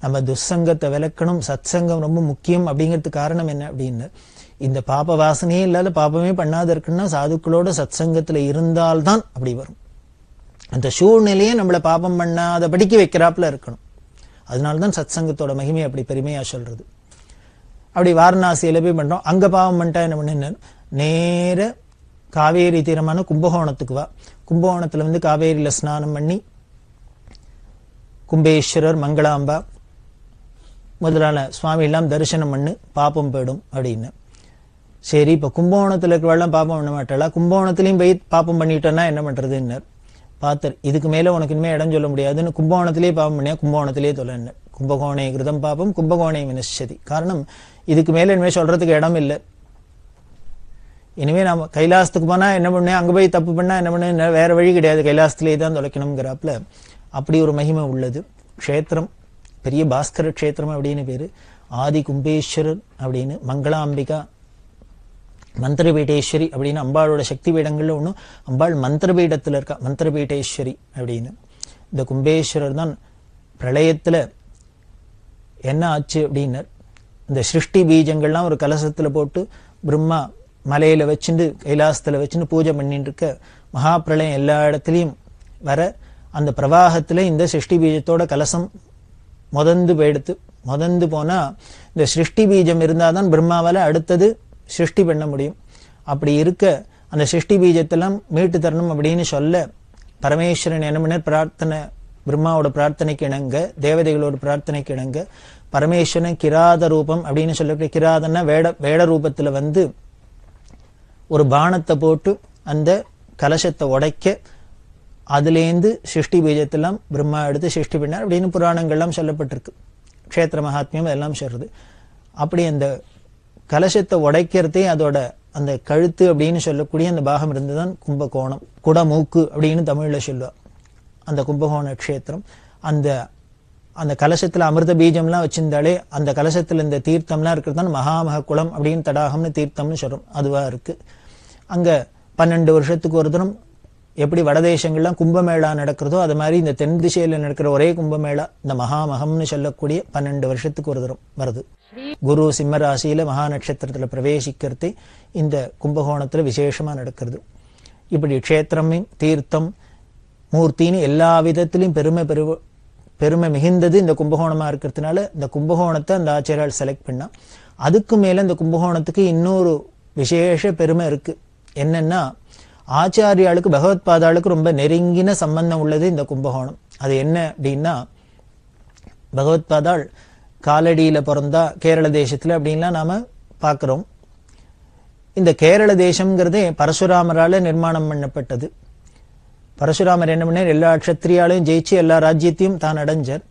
நம்ம துசங்கத்தை விளக்கணும், சத் சங்கம் ரொம்ப முக்கியம் அப்படிங்கிறதுக்கு காரணம் என்ன அப்படின்னு, இந்த பாப வாசனையே இல்லாத பாபமே பண்ணாத இருக்குன்னா சாதுக்களோட சத் சங்கத்துல இருந்தால்தான் அப்படி வரும். அந்த சூழ்நிலையே நம்மளை பாபம் பண்ணாத படிக்க வைக்கிறாப்புல இருக்கணும். அதனாலதான் சத் சங்கத்தோட மகிமை அப்படி பெருமையா சொல்றது. அப்படி வாரணாசியில போய் பண்றோம், அங்க பாவம் பண்ணிட்டா என்ன பண்ண, நேர காவேரி தீரமான கும்பகோணத்துக்கு வா. கும்பகோணத்துல காவேரியில ஸ்நானம் பண்ணி கும்பேஸ்வரர் மங்களாம்பா முதலான சுவாமி எல்லாம் தரிசனம் பண்ணு, பாப்பம் போயிடும் அப்படின்னு. சரி, இப்ப கும்பகோணத்துல இருக்கிறவெல்லாம் பாப்பம் பண்ண மாட்டாளா, கும்பகோணத்திலையும் போய் பாப்பம் பண்ணிட்டோன்னா என்ன பண்றதுன்னு பார்த்தர். இதுக்கு மேல உனக்கு இனிமே இடம் சொல்ல முடியாதுன்னு கும்பகோணத்திலேயே பாப்பம் பண்ணியா கும்பகோணத்திலேயே தொலைன்னு. கும்பகோணே கிருதம் பாப்பம் கும்பகோணே வினஷ்யதி. காரணம், இதுக்கு மேல இனிமே சொல்றதுக்கு இடம் இல்லை. இனிமே நாம கைலாசத்துக்கு போனா என்ன பண்ணு, அங்க போய் தப்பு பண்ணா என்ன பண்ணு, வேற வழி கிடையாது, கைலாசத்திலேயே தான் தொலைக்கணுங்கிறாப்புல அப்படி ஒரு மகிமை உள்ளது. க்ஷேத்திரம் பெரிய பாஸ்கர க்ஷேத்திரம் அப்படின்னு பேரு. ஆதி கும்பேஸ்வரர் அப்படின்னு, மங்களாம்பிகா மந்திரபீடேஸ்வரி அப்படின்னு அம்பாளோட சக்தி பீடங்கள்ல ஒண்ணு. அம்பாள் மந்திரபீடத்துல இருக்கா, மந்திரபீடேஸ்வரி அப்படின்னு. இந்த கும்பேஸ்வரர் தான் பிரளயத்துல என்ன ஆச்சு அப்படின்னர். இந்த சிருஷ்டி பீஜங்கள்லாம் ஒரு கலசத்துல போட்டு பிரம்மா மலையில வச்சுட்டு கைலாசத்துல வச்சுட்டு பூஜை பண்ணிட்டு இருக்க மகாபிரளயம் எல்லா இடத்துலையும் வர அந்த பிரவாகத்துல இந்த சிருஷ்டி பீஜத்தோட கலசம் முதந்து போனா இந்த சிருஷ்டி பீஜம் இருந்தாதான் பிரம்மாவால அடுத்தது சிருஷ்டி பண்ண முடியும். அப்படி இருக்க அந்த சிருஷ்டி பீஜத்தெல்லாம் மீட்டு தரணும் அப்படின்னு சொல்ல பரமேஸ்வரன் என்ன பண்ண பிரார்த்தனை, பிரம்மாவோட பிரார்த்தனைக்கு இணங்க, தேவதைகளோட பிரார்த்தனைக்கு இணங்க பரமேஸ்வரன் கிராத ரூபம் அப்படின்னு சொல்லக்கூடிய, கிராதன்னா வேட ரூபத்துல வந்து ஒரு பானத்தை போட்டு அந்த கலசத்தை உடைக்க அதுலேருந்து சிருஷ்டி பீஜத்தெல்லாம் பிரம்மா எடுத்து சிருஷ்டி பண்ணார் அப்படின்னு புராணங்கள்லாம் சொல்லப்பட்டிருக்கு. க்ஷேத்திர மகாத்மியம் எல்லாம் சொல்றது. அப்படி அந்த கலசத்தை உடைக்கிறதே அதோட அந்த கழுத்து அப்படின்னு சொல்லக்கூடிய அந்த பாகம் இருந்துதான் கும்பகோணம், குடமூக்கு அப்படின்னு தமிழ்ல சொல்லுவா. அந்த கும்பகோண க்ஷேத்திரம் அந்த அந்த கலசத்துல அமிர்த பீஜம்லாம் வச்சிருந்தாலே அந்த கலசத்துல இந்த தீர்த்தம்லாம் இருக்கிறது தான் மகாமக குளம் அப்படின்னு தடாகம்னு தீர்த்தம்னு சொல்றோம். அதுவா இருக்கு. அங்க 12 வருஷத்துக்கு ஒரு தினம் எப்படி வடதேசங்கள்லாம் கும்பமேளா நடக்கிறதோ அது மாதிரி இந்த தென் திசையில நடக்கிற ஒரே கும்பமேளா இந்த மகாமகம்னு சொல்லக்கூடிய 12 வருஷத்துக்கு ஒரு தரம் வருது. குரு சிம்மராசியில மகா நட்சத்திரத்துல பிரவேசிக்கிறது இந்த கும்பகோணத்துல விசேஷமா நடக்கிறது. இப்படி க்ஷேத்திரம், தீர்த்தம், மூர்த்தின்னு எல்லா விதத்திலையும் பெருமை மிகுந்தது இந்த கும்பகோணமா இருக்கிறதுனால இந்த கும்பகோணத்தை அந்த ஆச்சாரியால் செலக்ட் பண்ணா. அதுக்கு மேல இந்த கும்பகோணத்துக்கு இன்னொரு விசேஷ பெருமை இருக்கு. என்னன்னா ஆச்சாரியாளுக்கு பகவத்பாதாளுக்கு ரொம்ப நெருங்கின சம்பந்தம் உள்ளது இந்த கும்பகோணம். அது என்ன அப்படின்னா, பகவத்பாதாள் காலடியில பிறந்தா கேரள தேசத்துல அப்படின்லாம் நாம பாக்குறோம். இந்த கேரள தேசம்ங்கிறதே பரசுராமரால நிர்மாணம் பண்ணப்பட்டது. பரசுராமர் என்ன பண்ணார், எல்லா க்ஷத்திரியாலையும் ஜெயிச்சு எல்லா ராஜ்யத்தையும் தான் அடைஞ்சார்.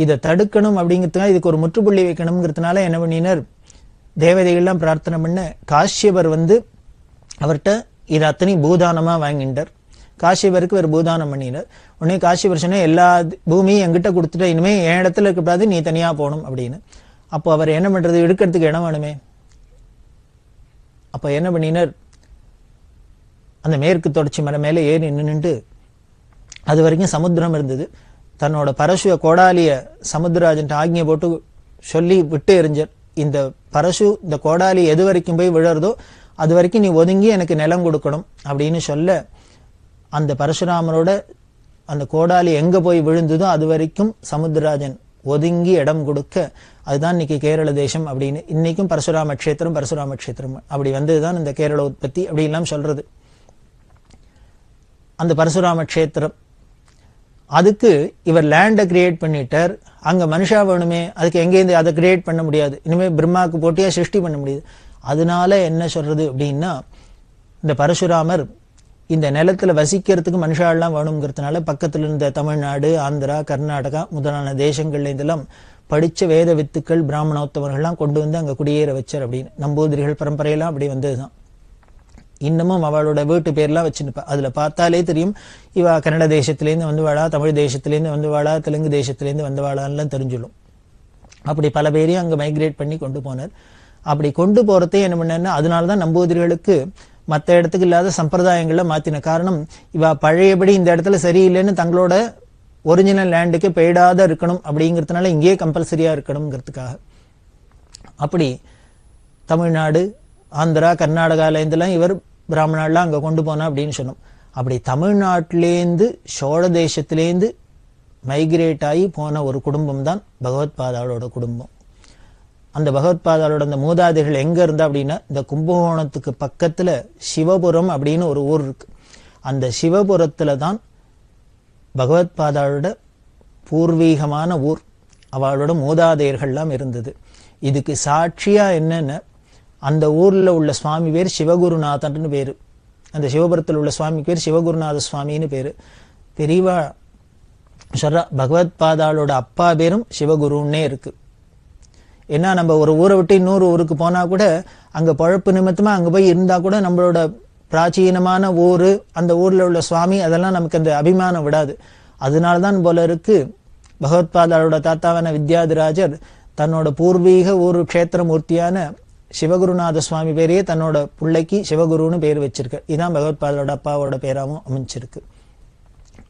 இதை தடுக்கணும் அப்படிங்கிறதுனால இதுக்கு ஒரு முற்றுப்புள்ளி வைக்கணுங்கிறதுனால என்ன பண்ணினார், தேவதைகள்லாம் பிரார்த்தனை பண்ண காஷ்யபர் வந்து அவர்கிட்ட இது அத்தனை பூதானமா வாங்கிட்டார். காஷ்யபருக்கு ஒரு பூதானம் பண்ணினார். உடனே காஷ்யபர் சொன்ன எல்லா பூமியும் என்கிட்ட கொடுத்துட்ட, இனிமே என் இடத்துல இருக்கக்கூடாது, நீ தனியா போகணும் அப்படின்னு. அப்போ அவர் என்ன பண்றது, எடுக்கிறதுக்கு இடம் வேணுமே. அப்ப என்ன பண்ணினார், அந்த மேற்கு தொடர்ச்சி மலை மேல ஏறி நின்றுட்டு, அது வரைக்கும் சமுத்திரம் இருந்தது, தன்னோட பரசுவ கோடாலிய சமுத்திரராஜன் ஆக்ஞை போட்டு சொல்லி விட்டு எறிஞ்சார். இந்த பரசு இந்த கோடாலி எது வரைக்கும் போய் விழறதோ அது வரைக்கும் நீ ஒதுங்கி எனக்கு நிலம் கொடுக்கணும் அப்படின்னு சொல்ல, அந்த பரசுராமரோட அந்த கோடாலி எங்க போய் விழுந்ததோ அது வரைக்கும் சமுத்திரராஜன் ஒதுங்கி இடம் கொடுக்க, அதுதான் இன்னைக்கு கேரள தேசம் அப்படின்னு. இன்னைக்கும் பரசுராம கஷேத்திரம் அப்படி வந்ததுதான் இந்த கேரள உற்பத்தி அப்படி எல்லாம் சொல்றது. அந்த பரசுராம கஷேத்திரம் அதுக்கு இவர் லேண்டை கிரியேட் பண்ணிட்டார். அங்க மனுஷா வேணுமே, அதுக்கு எங்கேருந்து அதை கிரியேட் பண்ண முடியாது, இனிமே பிரம்மாவுக்கு போட்டியா சிருஷ்டி பண்ண முடியாது. அதனால என்ன சொல்றது அப்படின்னா, இந்த பரசுராமர் இந்த நிலத்துல வசிக்கிறதுக்கு மனுஷாலாம் வேணுங்கிறதுனால பக்கத்துல இருந்த தமிழ்நாடு, ஆந்திரா, கர்நாடகா முதலான தேசங்கள்ல இதெல்லாம் படிச்ச வேத வித்துக்கள் பிராமணோத்தவர்கள்லாம் கொண்டு வந்து அங்க குடியேற வச்சார் அப்படின்னு. நம்பூதிரிகள் பரம்பரையெல்லாம் அப்படி வந்ததுதான். இன்னமும் அவளோட வீட்டு பேர்லாம் வச்சுருப்பா. அதுல பார்த்தாலே தெரியும் இவ கன்னட தேசத்திலேருந்து வந்துவாளா, தமிழ் தேசத்திலேருந்து வந்துவாளா, தெலுங்கு தேசத்திலேருந்து வந்துவாளான்லாம் தெரிஞ்சுடும். அப்படி பல பேரையும் அங்க மைக்ரேட் பண்ணி கொண்டு போனார். அப்படி கொண்டு போறதே என்ன பண்ணா, அதனாலதான் நம்பூதிரிகளுக்கு மற்ற இடத்துக்கு இல்லாத சம்பிரதாயங்கள்ல மாத்தின காரணம், இவ பழையபடி இந்த இடத்துல சரியில்லைன்னு தங்களோட ஒரிஜினல் லேண்டுக்கு பெய்டாத இருக்கணும் அப்படிங்கிறதுனால இங்கேயே கம்பல்சரியா இருக்கணுங்கிறதுக்காக. அப்படி தமிழ்நாடு, ஆந்திரா, கர்நாடகால இருந்தெல்லாம் இவர் பிராமணாலாம் அங்க கொண்டு போனா அப்படின்னு சொன்னோம். அப்படி தமிழ்நாட்டிலேருந்து சோழ தேசத்திலேருந்து மைக்ரேட் ஆகி போன ஒரு குடும்பம் தான் பகவத்பாதாளோட குடும்பம். அந்த பகவத்பாதாளோட அந்த மூதாதைகள் எங்க இருந்தா அப்படின்னா, இந்த கும்பகோணத்துக்கு பக்கத்துல சிவபுரம் அப்படின்னு ஒரு ஊர் இருக்கு. அந்த சிவபுரத்துல தான் பகவத்பாதாளோட பூர்வீகமான ஊர், அவளோட மூதாதையர்கள்லாம் இருந்தது. இதுக்கு சாட்சியா என்னன்னு, அந்த ஊர்ல உள்ள சுவாமி பேர் சிவகுருநாதன்னு பேரு. அந்த சிவபுரத்தில் உள்ள சுவாமி பேர் சிவகுருநாத சுவாமின்னு பேரு. பெரியவா சொல்றா, பகவத்பாதாளோட அப்பா பேரும் சிவகுருன்னே இருக்கு. ஏன்னா நம்ம ஒரு ஊரை விட்டு இன்னொரு ஊருக்கு போனா கூட அங்க பழப்பு நிமித்தமா அங்க போய் இருந்தா கூட நம்மளோட பிராச்சீனமான ஊரு, அந்த ஊர்ல உள்ள சுவாமி, அதெல்லாம் நமக்கு அந்த அபிமானம் விடாது. அதனால்தான் போல இருக்கு பகவத்பாதாளோட தாத்தாவான வித்யாதிராஜர் தன்னோட பூர்வீக ஊர் க்ஷேத்திரமூர்த்தியான சிவகுருநாத சுவாமி பேரையே தன்னோட பிள்ளைக்கு சிவகுருன்னு பேர் வச்சிருக்கு. இதுதான் பகவத்பாதாளோட அப்பாவோட பேராவும் அமைஞ்சிருக்கு.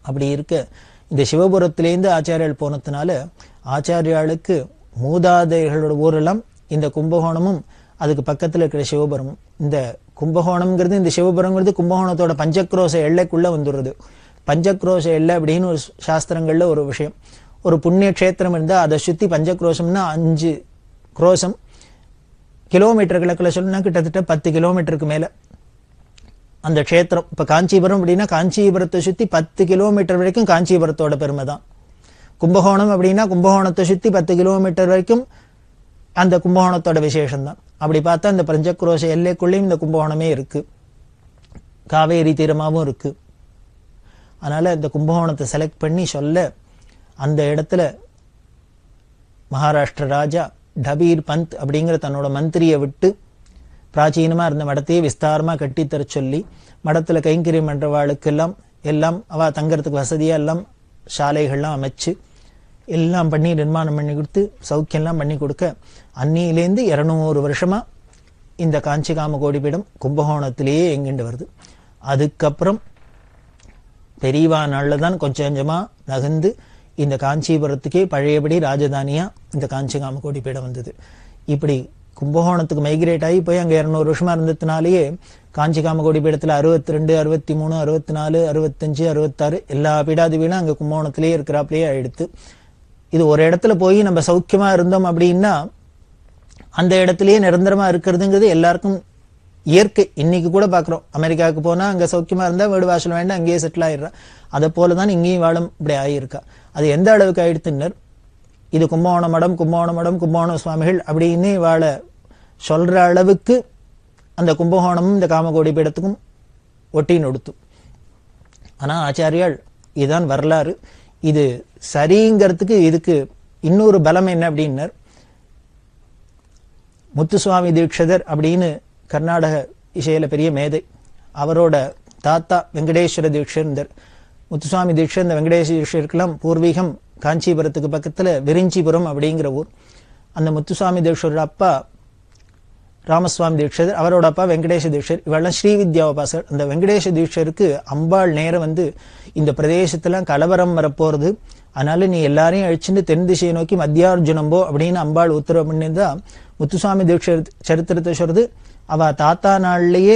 அப்படி இருக்க இந்த சிவபுரத்திலேருந்து ஆச்சாரியால் போனதுனால ஆச்சாரியாளுக்கு மூதாதைகளோட ஊரெல்லாம் இந்த கும்பகோணமும் அதுக்கு பக்கத்துல இருக்கிற சிவபுரமும். இந்த கும்பகோணம்ங்கிறது, இந்த சிவபுரம்ங்கிறது கும்பகோணத்தோட பஞ்சக்ரோஷ எல்லைக்குள்ள வந்துடுறது. பஞ்சக்ரோஷ எல்லை அப்படின்னு ஒரு சாஸ்திரங்கள்ல ஒரு விஷயம். ஒரு புண்ணிய கஷேத்திரம் இருந்தா அதை சுத்தி பஞ்சக்ரோஷம்னா 5 குரோஷம். கிலோமீட்டர் கணக்கில் சொல்லணும்னா கிட்டத்தட்ட 10 கிலோமீட்டருக்கு மேல அந்த க்ஷேத்திரம். இப்ப காஞ்சிபுரம் அப்படின்னா காஞ்சிபுரத்தை சுத்தி 10 கிலோமீட்டர் வரைக்கும் காஞ்சிபுரத்தோட பெருமை தான். கும்பகோணம் அப்படின்னா கும்பகோணத்தை சுத்தி 10 கிலோமீட்டர் வரைக்கும் அந்த கும்பகோணத்தோட விசேஷம் தான். அப்படி பார்த்தா இந்த பஞ்சக்ரோஷ எல்லைக்குள்ளேயும் இந்த கும்பகோணமே இருக்கு, காவேரி தீரமாவும் இருக்கு. அதனால இந்த கும்பகோணத்தை செலக்ட் பண்ணி சொல்ல அந்த இடத்துல மகாராஷ்டிர ராஜா டபீர் பந்த் அப்படிங்கிற தன்னோட மந்திரியை விட்டு பிராச்சீனமா இருந்த மடத்தையே விஸ்தாரமா கட்டித்தர சொல்லி, மடத்துல கைங்கரியம் பண்றவாளுக்கெல்லாம் எல்லாம் அவ தங்கறதுக்கு வசதியா எல்லாம் சாலைகள்லாம் அமைச்சு எல்லாம் பண்ணி நிர்மாணம் பண்ணி கொடுத்து சௌக்கியம்லாம் பண்ணி கொடுக்க, அன்னியிலேருந்து 200 வருஷமா இந்த காஞ்சி காமகோடி பீடம் கும்பகோணத்திலேயே எங்கிண்டு வருது. அதுக்கப்புறம் பெரியவா நாள்ல தான் கொஞ்சம் கொஞ்சமா நகர்ந்து இந்த காஞ்சிபுரத்துக்கே பழையபடி ராஜதானியா இந்த காஞ்சி காமகோடி பீடம் வந்தது. இப்படி கும்பகோணத்துக்கு மைக்ரேட் ஆகி போய் அங்க 200 வருஷமா இருந்ததுனாலேயே காஞ்சி காமகோடி பீடத்துல 62, 63, 64, 65, 66 எல்லா பீடாதிபீடும் அங்க கும்பகோணத்திலேயே இருக்கிறாப்லயே ஆயிடுத்து. இது ஒரு இடத்துல போய் நம்ம சௌக்கியமா இருந்தோம் அப்படின்னா அந்த இடத்துலயே நிரந்தரமா இருக்கிறதுங்கிறது எல்லாருக்கும் இயற்கை. இன்னைக்கு கூட பாக்குறோம், அமெரிக்காவுக்கு போனா அங்க சௌக்கியமா இருந்தா வீடு வாசல் வேண்டாம் அங்கேயே செட்டில் ஆயிடுறா. அதை போலதான் இங்கேயும் வாழும் இப்படி ஆகியிருக்கா. அது எந்த அளவுக்கு ஆயிடுத்துன்னர், இது கும்பகோண மடம் கும்பகோண மடம் கும்பகோண சுவாமிகள் அப்படின்னு வாழ சொல்ற அளவுக்கு அந்த கும்பகோணமும் இந்த காமகோடி பீடத்துக்கும் ஒட்டி நொடுத்தும். ஆனா ஆச்சாரியால் இதுதான் வரலாறு, இது சரிங்கிறதுக்கு இதுக்கு இன்னொரு பலம் என்ன அப்படின்னர், முத்துசுவாமி தீட்சிதர் அப்படின்னு கர்நாடக இசையில பெரிய மேதை, அவரோட தாத்தா வெங்கடேஸ்வர தீட்சிதர். முத்துசுவாமி தீட்சிதர் இந்த வெங்கடேஸ்வர தீட்சிதருக்கெல்லாம் பூர்வீகம் காஞ்சிபுரத்துக்கு பக்கத்துல விரிஞ்சிபுரம் அப்படிங்கிற ஊர். அந்த முத்துசுவாமி தீட்சிதரோட அப்பா ராமசுவாமி தீட்சிதர், அவரோட அப்பா வெங்கடேஷ தீட்சிதர், இவெல்லாம் ஸ்ரீவித்யா உபாசகர். அந்த வெங்கடேஷ தீட்சிதருக்கு அம்பாள் நேரம் வந்து இந்த பிரதேசத்துல கலவரம் வரப்போறது, அதனால நீ எல்லாரையும் அழிச்சுட்டு தென் திசையை நோக்கி மத்தியார்ஜுனம்போ அப்படின்னு அம்பாள் உத்தரவு பண்ணியிருந்தா. முத்துசுவாமி தீட்சிதர் சரித்திரத்தை சொல்றது, அவ தாத்தா நாள்லயே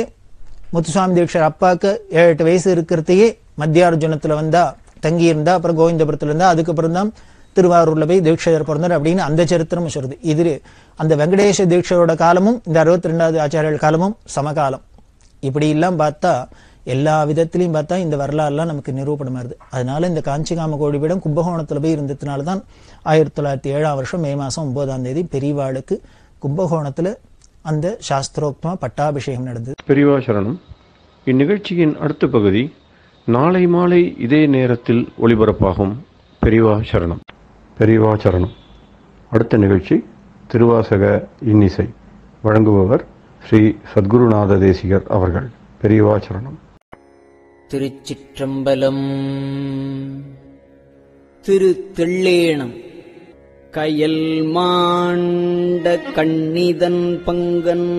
முத்துசுவாமி தீட்சிதர் அப்பாவுக்கு 7-8 வயசு இருக்கிறதையே மத்தியார்ஜுனத்துல வந்தா தங்கி இருந்தா, அப்புறம் கோவிந்தபுரத்துல இருந்தா, அதுக்கப்புறம் தான் திருவாரூர்ல போய் தீட்சிதர் பிறந்தார் அப்படின்னு அந்த சரித்திரமும் சொல்றது. இது அந்த வெங்கடேஷ தீட்சிதரோட காலமும் இந்த 62வது ஆச்சாரியர்கள் காலமும் சமகாலம். இப்படி எல்லாம் பார்த்தா எல்லா விதத்திலையும் பார்த்தா இந்த வரலாறுலாம் நமக்கு நிரூபணமாகுது. அதனால இந்த காஞ்சி காமகோடி பீடம் கும்பகோணத்துல போய் இருந்ததுனாலதான் 1907ஆம் வருஷம் மே மாசம் 9ஆம் தேதி பெரியவாளுக்கு கும்பகோணத்துல அந்த சாஸ்திரோக்தமா பட்டாபிஷேகம் நடந்தது. பெரியவா சரணம். இந்நிகழ்ச்சியின் அடுத்த பகுதி நாளை மாலை இதே நேரத்தில் ஒளிபரப்பாகும். பெரியவா சரணம். பெரியவா சரணம். அடுத்த நிகழ்ச்சி திருவாசக இன்னிசை. வழங்குபவர் ஸ்ரீ சத்குருநாத தேசிகர் அவர்கள். பெரியவா சரணம். திருச்சிற்றம்பலம். திரு தெள்ளேணம் கயல் மாண்ட கண்ணிதன் பங்கன்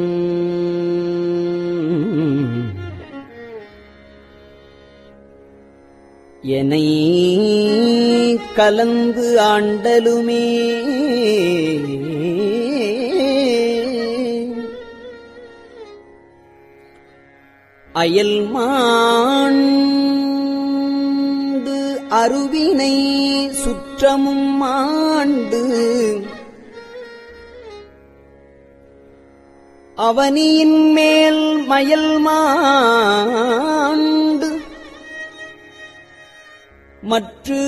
எனை கலந்து ஆண்டலுமே அயல் மாண்டு அருவினை சுற்றமும் மாண்டு அவனியின் மேல் மயல் மாண்டு மற்று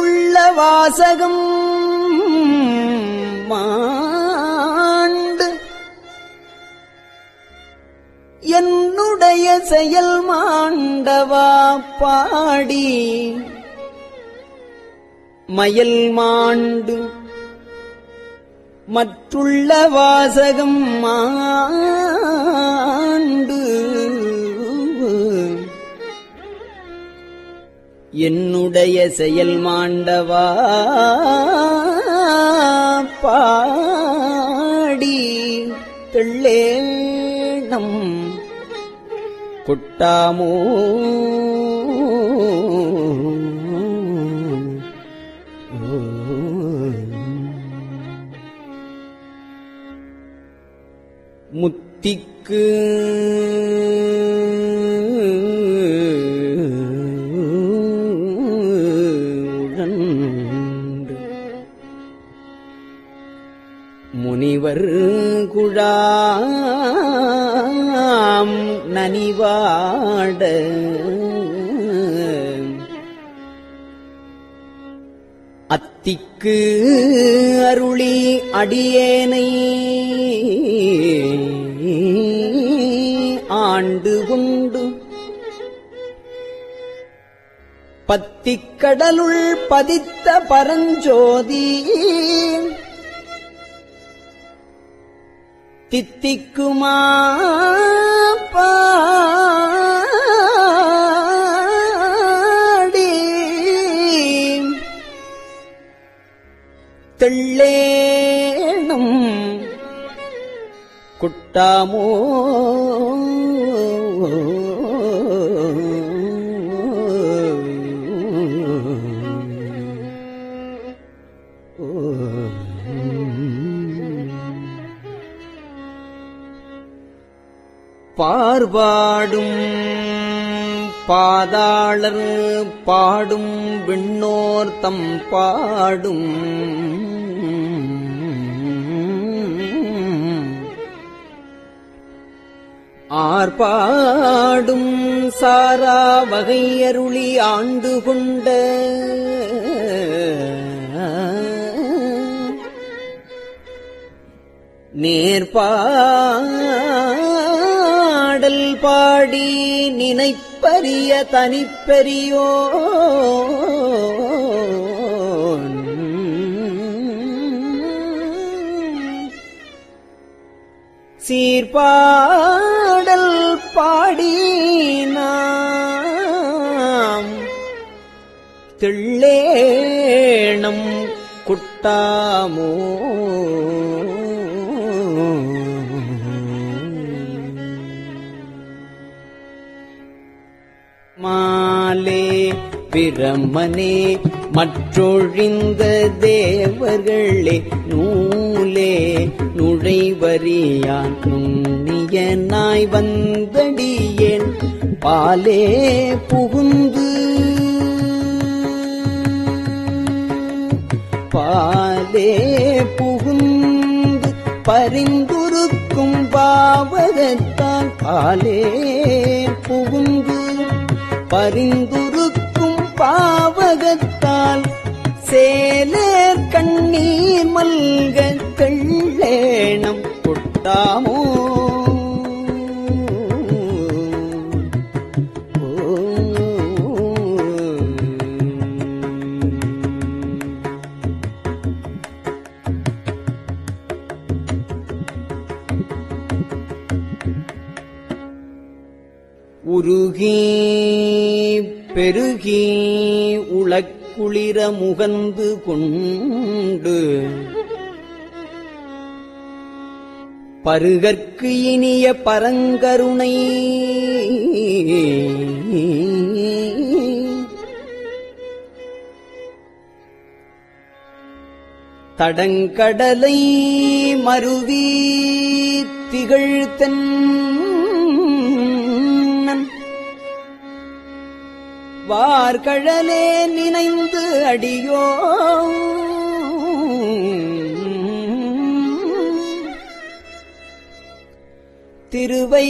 உள்ள வாசகம் மாண்டு என்னுடைய செயல் மாண்டவா பாடி மயல் மாண்டு மற்றுள்ள வாசகம் மாண்டு என்னுடைய செயல் மாண்டவா பாடி தெள்ளேணம் கொட்டாமோ முத்திக்கு உழன்று முனிவர் குழாம் நனிவாட அத்திக்கு அருளி அடியேனை ஆண்டு கொண்டு பத்திக்கடலுள் பதித்த பரஞ்சோதி தித்திக்குமா பாடி தெள்ளேணும் குட்டாமோ பார்வாடும் பாதாளர் பாடும் விண்ணோர் தம் பாடும் ஆர்பாடும் சாரா வகையருளி ஆண்டு கொண்ட நேர்பாடல் பாடி நினைப்பரிய தனிப்பெரியோ சீர்பாடல் பாடி நாம் தெள்ளேணம் குட்டாமோ மாலே பிரமனே மற்றொழிந்த தேவர்களே நூலே நுழைவறியான் நுண்ணியனாய் வந்தடியேன் பாலே புகுந்து பரிந்துருக்கும் பாவகத்தான் பாலே புகுந்து பரிந்துருக்கும் பாவகத்தால் சேலேர் கண்ணீர் மல்க தெள்ளேணம் கொட்டாமோ உருகி பெருகி உளக்குளிர முகந்து கொண்டு பருகற்கு இனிய பரங்கருணை தடங்கடலை மருவி திகழ்த்தன் வார்கழலே நினைந்து அடியோ திருவை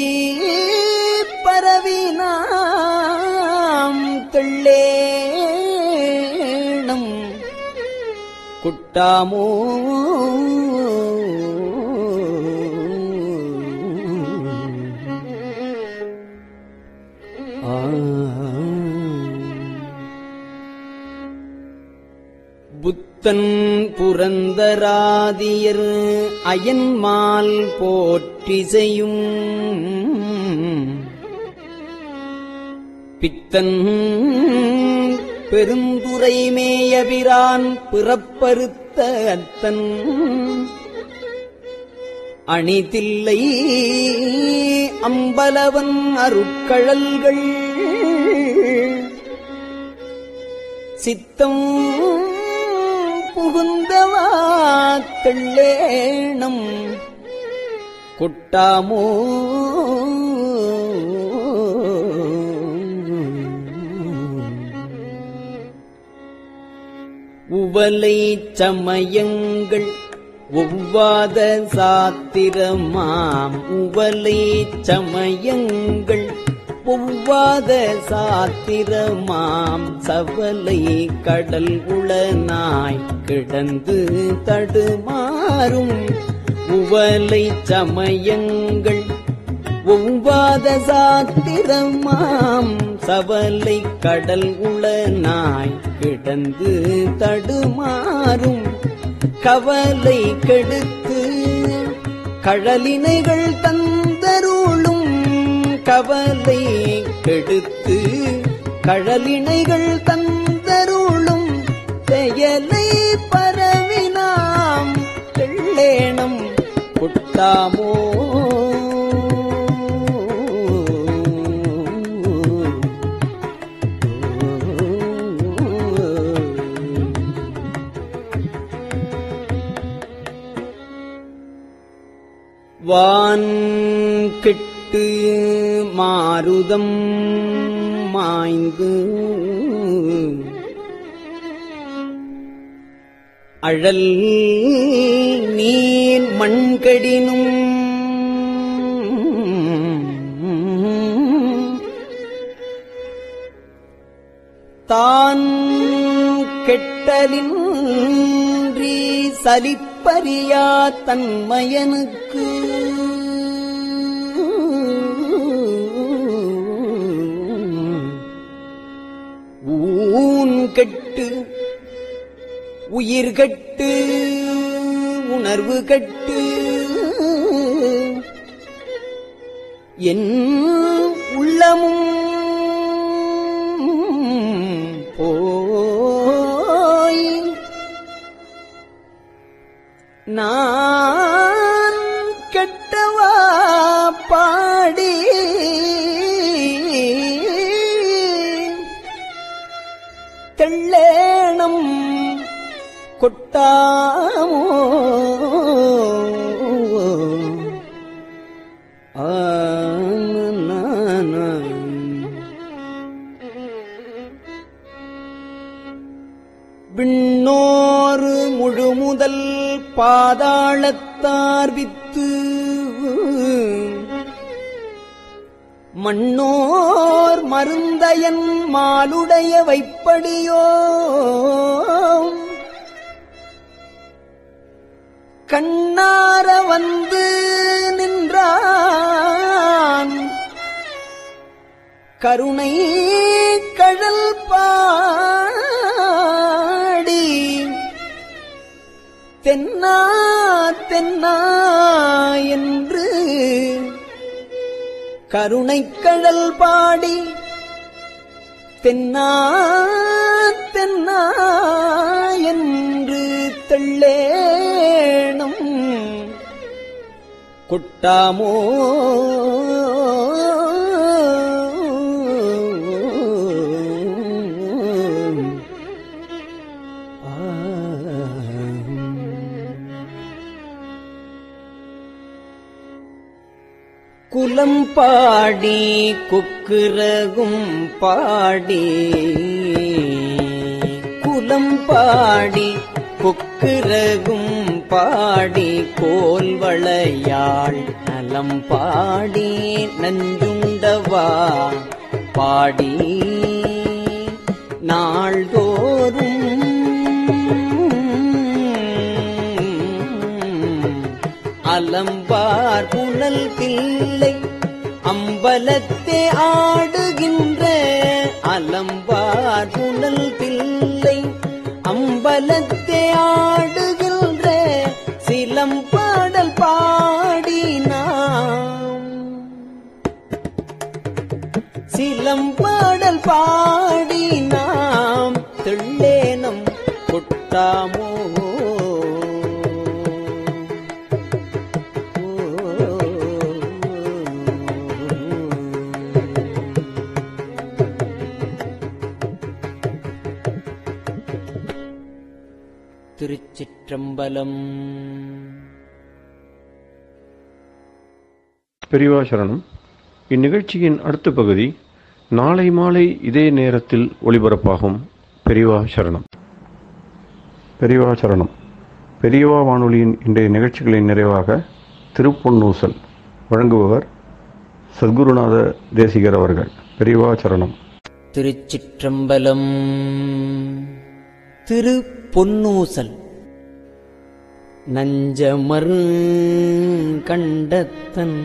பரவினாம் தெள்ளேணம் குட்டாமோ புத்தன் புரந்தராதியர் அயன்மால் போற்றிசையும் பித்தன் பெருந்துரை மேயபிரான் பிறப்பறுத்த அத்தன் அணிதில்லை அம்பலவன் அருட்கழல்கள் சித்தம் புகுந்தவா தெள்ளேணம் கொட்டாமோ உவலை சமயங்கள் ஒவ்வாத சாத்திரமாம் உவலை சமயங்கள் ஒவ்வாத சாத்திரமாம் சவலை கடல் உளனாய் கிடந்து தடுமாறும் உவலை சமயங்கள் ஒவ்வாத சாத்திரமாம் சவலை கடல் உளனாய் கிடந்து தடுமாறும் கவலை கெடுத்து கழலினைகள் தந்தருளும் கவலை கெடுத்து கழலினைகள் தந்தருளும் செயலை பரவினாம் தெள்ளேனம் கொட்டாமோ வான் கெட்டு மாருதம் மாய்ந்து அழல் நீர் மண்கடினும் தான் கெட்டலின்றி சலிப்பறியா தன்மயனுக்கு ஊன் கெட்டு உயிர் கெட்டு உணர்வு கெட்டு என் உள்ளமும் போய் நான் கெட்டவா பாடி தெள்ளேனம் கொட்டாமோ விண்ணோரு முழுமுதல் பாதாளத்தார் வித்து மண்ணோர் மருந்தயன் மாலுடைய வைப்படியோ கண்ணார வந்து நின்றான் கருணை கழல் பாடி தென்னா தென்னா என்று கருணைக்கடல் பாடி தென்னா தென்னா என்று தெள்ளேணும் கொட்டாமோ குலம் பாடி கொக்குரகும் பாடி குலம் பாடி கொக்குரகும் பாடி கோல்வளையாள் நலம் பாடி நஞ்சுண்டவா பாடி நாள்தோறும் அலம்பார் புனல் தில்லை அம்பலத்தே ஆடுகின்ற அலம்பார் புனல் தில்லை அம்பலத்தே ஆடுகின்ற சிலம்பாடல் பாடினாம் சிலம்பாடல் பாடினாம் தெள்ளேனம் கொட்டாமோ திருச்சிற்றம்பலம். பெரியவா சரணம். இந்நிகழ்ச்சியின் அடுத்த பகுதி நாளை மாலை இதே நேரத்தில் ஒளிபரப்பாகும். பெரியவா சரணம். பெரியவா சரணம். பெரியவா வானொலியின் இன்றைய நிகழ்ச்சிகளின் நிறைவாக திருப்பொன்னூசல் வழங்குபவர் சத்குருநாத தேசிகர் அவர்கள். பெரியவா சரணம். திருச்சிற்றம்பலம். திருப்பொன்னூசல். நஞ்சமர் கண்டத்தன்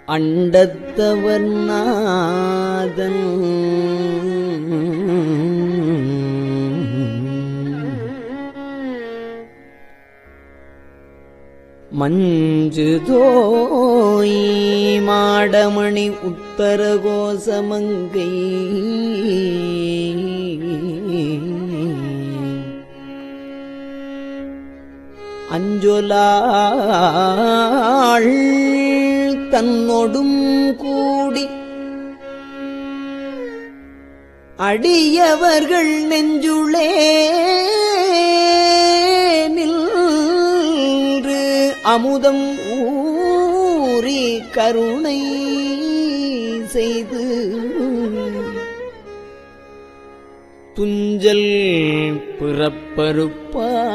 அண்டத்தவர் நாதன் மஞ்சுதோய் மாடமணி உத்தரகோசமங்கை அஞ்சொலாள் தன்னொடும் கூடி அடியவர்கள் நெஞ்சுளே நின்று அமுதம் ஊறி கருணை செய்து துஞ்சல் பிறப்பறுப்பான்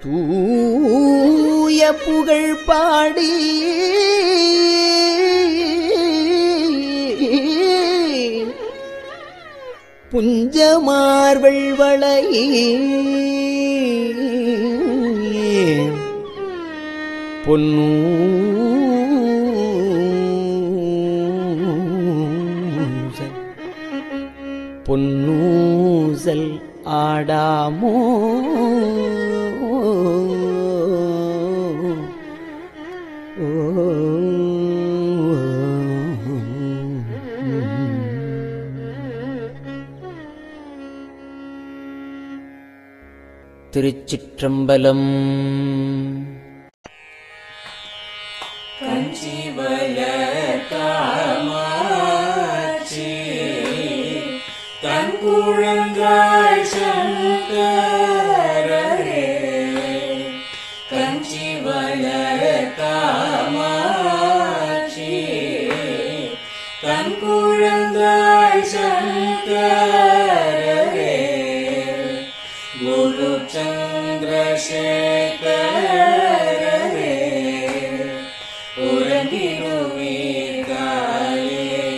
தூய புகழ் பாடி புஞ்சமார்வள் வளை பொன்னூசல் ஆடாமோ திருச்சிற்றம்பலம். கஞ்சிவல காமாட்சி தன் குழந்தாய் சங்கரரே. கஞ்சிவல காமாட்சி தன் குழந்தாய் சங்கரரே. குரு சந்திரசேகரரே உறங்கிடுவீர்களே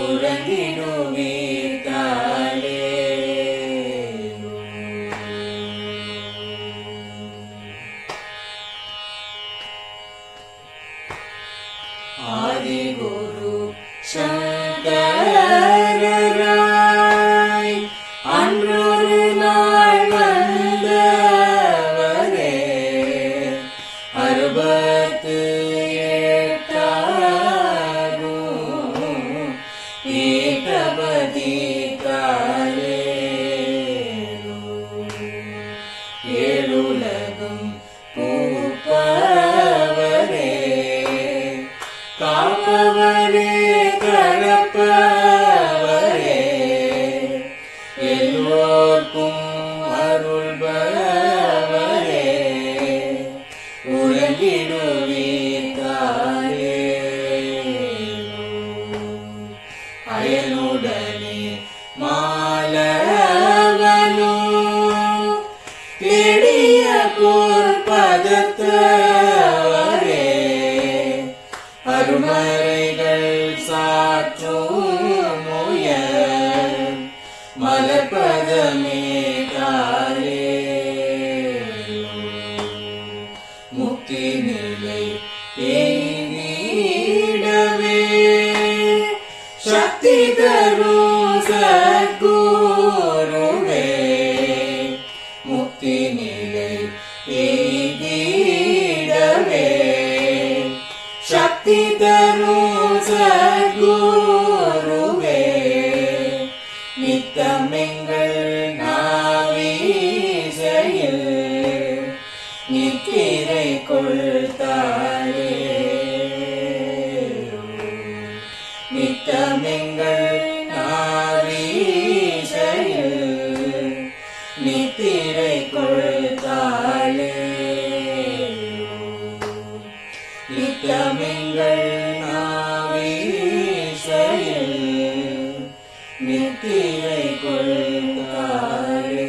உறங்கிடுவீர்களே. ஆதிகுரு சங்கரராய் அன்றொரு நாள் வந்தவரே. 68 பீட்டபதி காலேரு. ஏழுலகும் பூப்பவரே காப்பவரே கரப்பவரே. எல்லோர்க்கும் அருள்பவரே உறங்கிடுவீர்களே. அயனுடனே மாலவனும் தேடிய பொற்பதத்தவரே. அருமறைகள் சாற்றும் முயல் மலர்பதமே காலே. முக்தி நிலை எய்திடவே சக்தி தரும் சத்குருவே. முக்தி நிலை எய்திடவே சக்தி தரும் சத்குருவே. நித்தமெங்கள் நாவீசையில் நித்திரை கொள்தாளே. நித்தமெங்கள் நாவீசையில் திரை கொள்காலே.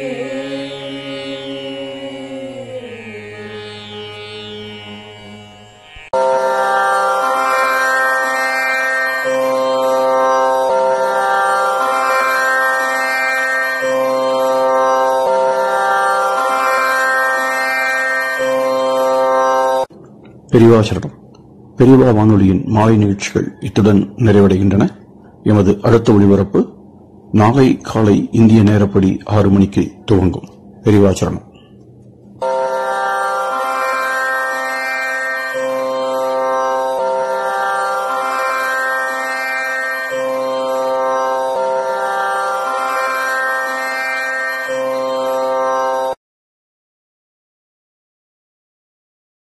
பெரியவா சரணம். பெரியவா வானொலியின் மாலை நிகழ்ச்சிகள் இத்துடன் நிறைவடைகின்றன. எமது அடுத்த ஒளிபரப்பு நாளை காலை இந்திய நேரப்படி 6 மணிக்கு துவங்கும். பெரியவா சரணம்.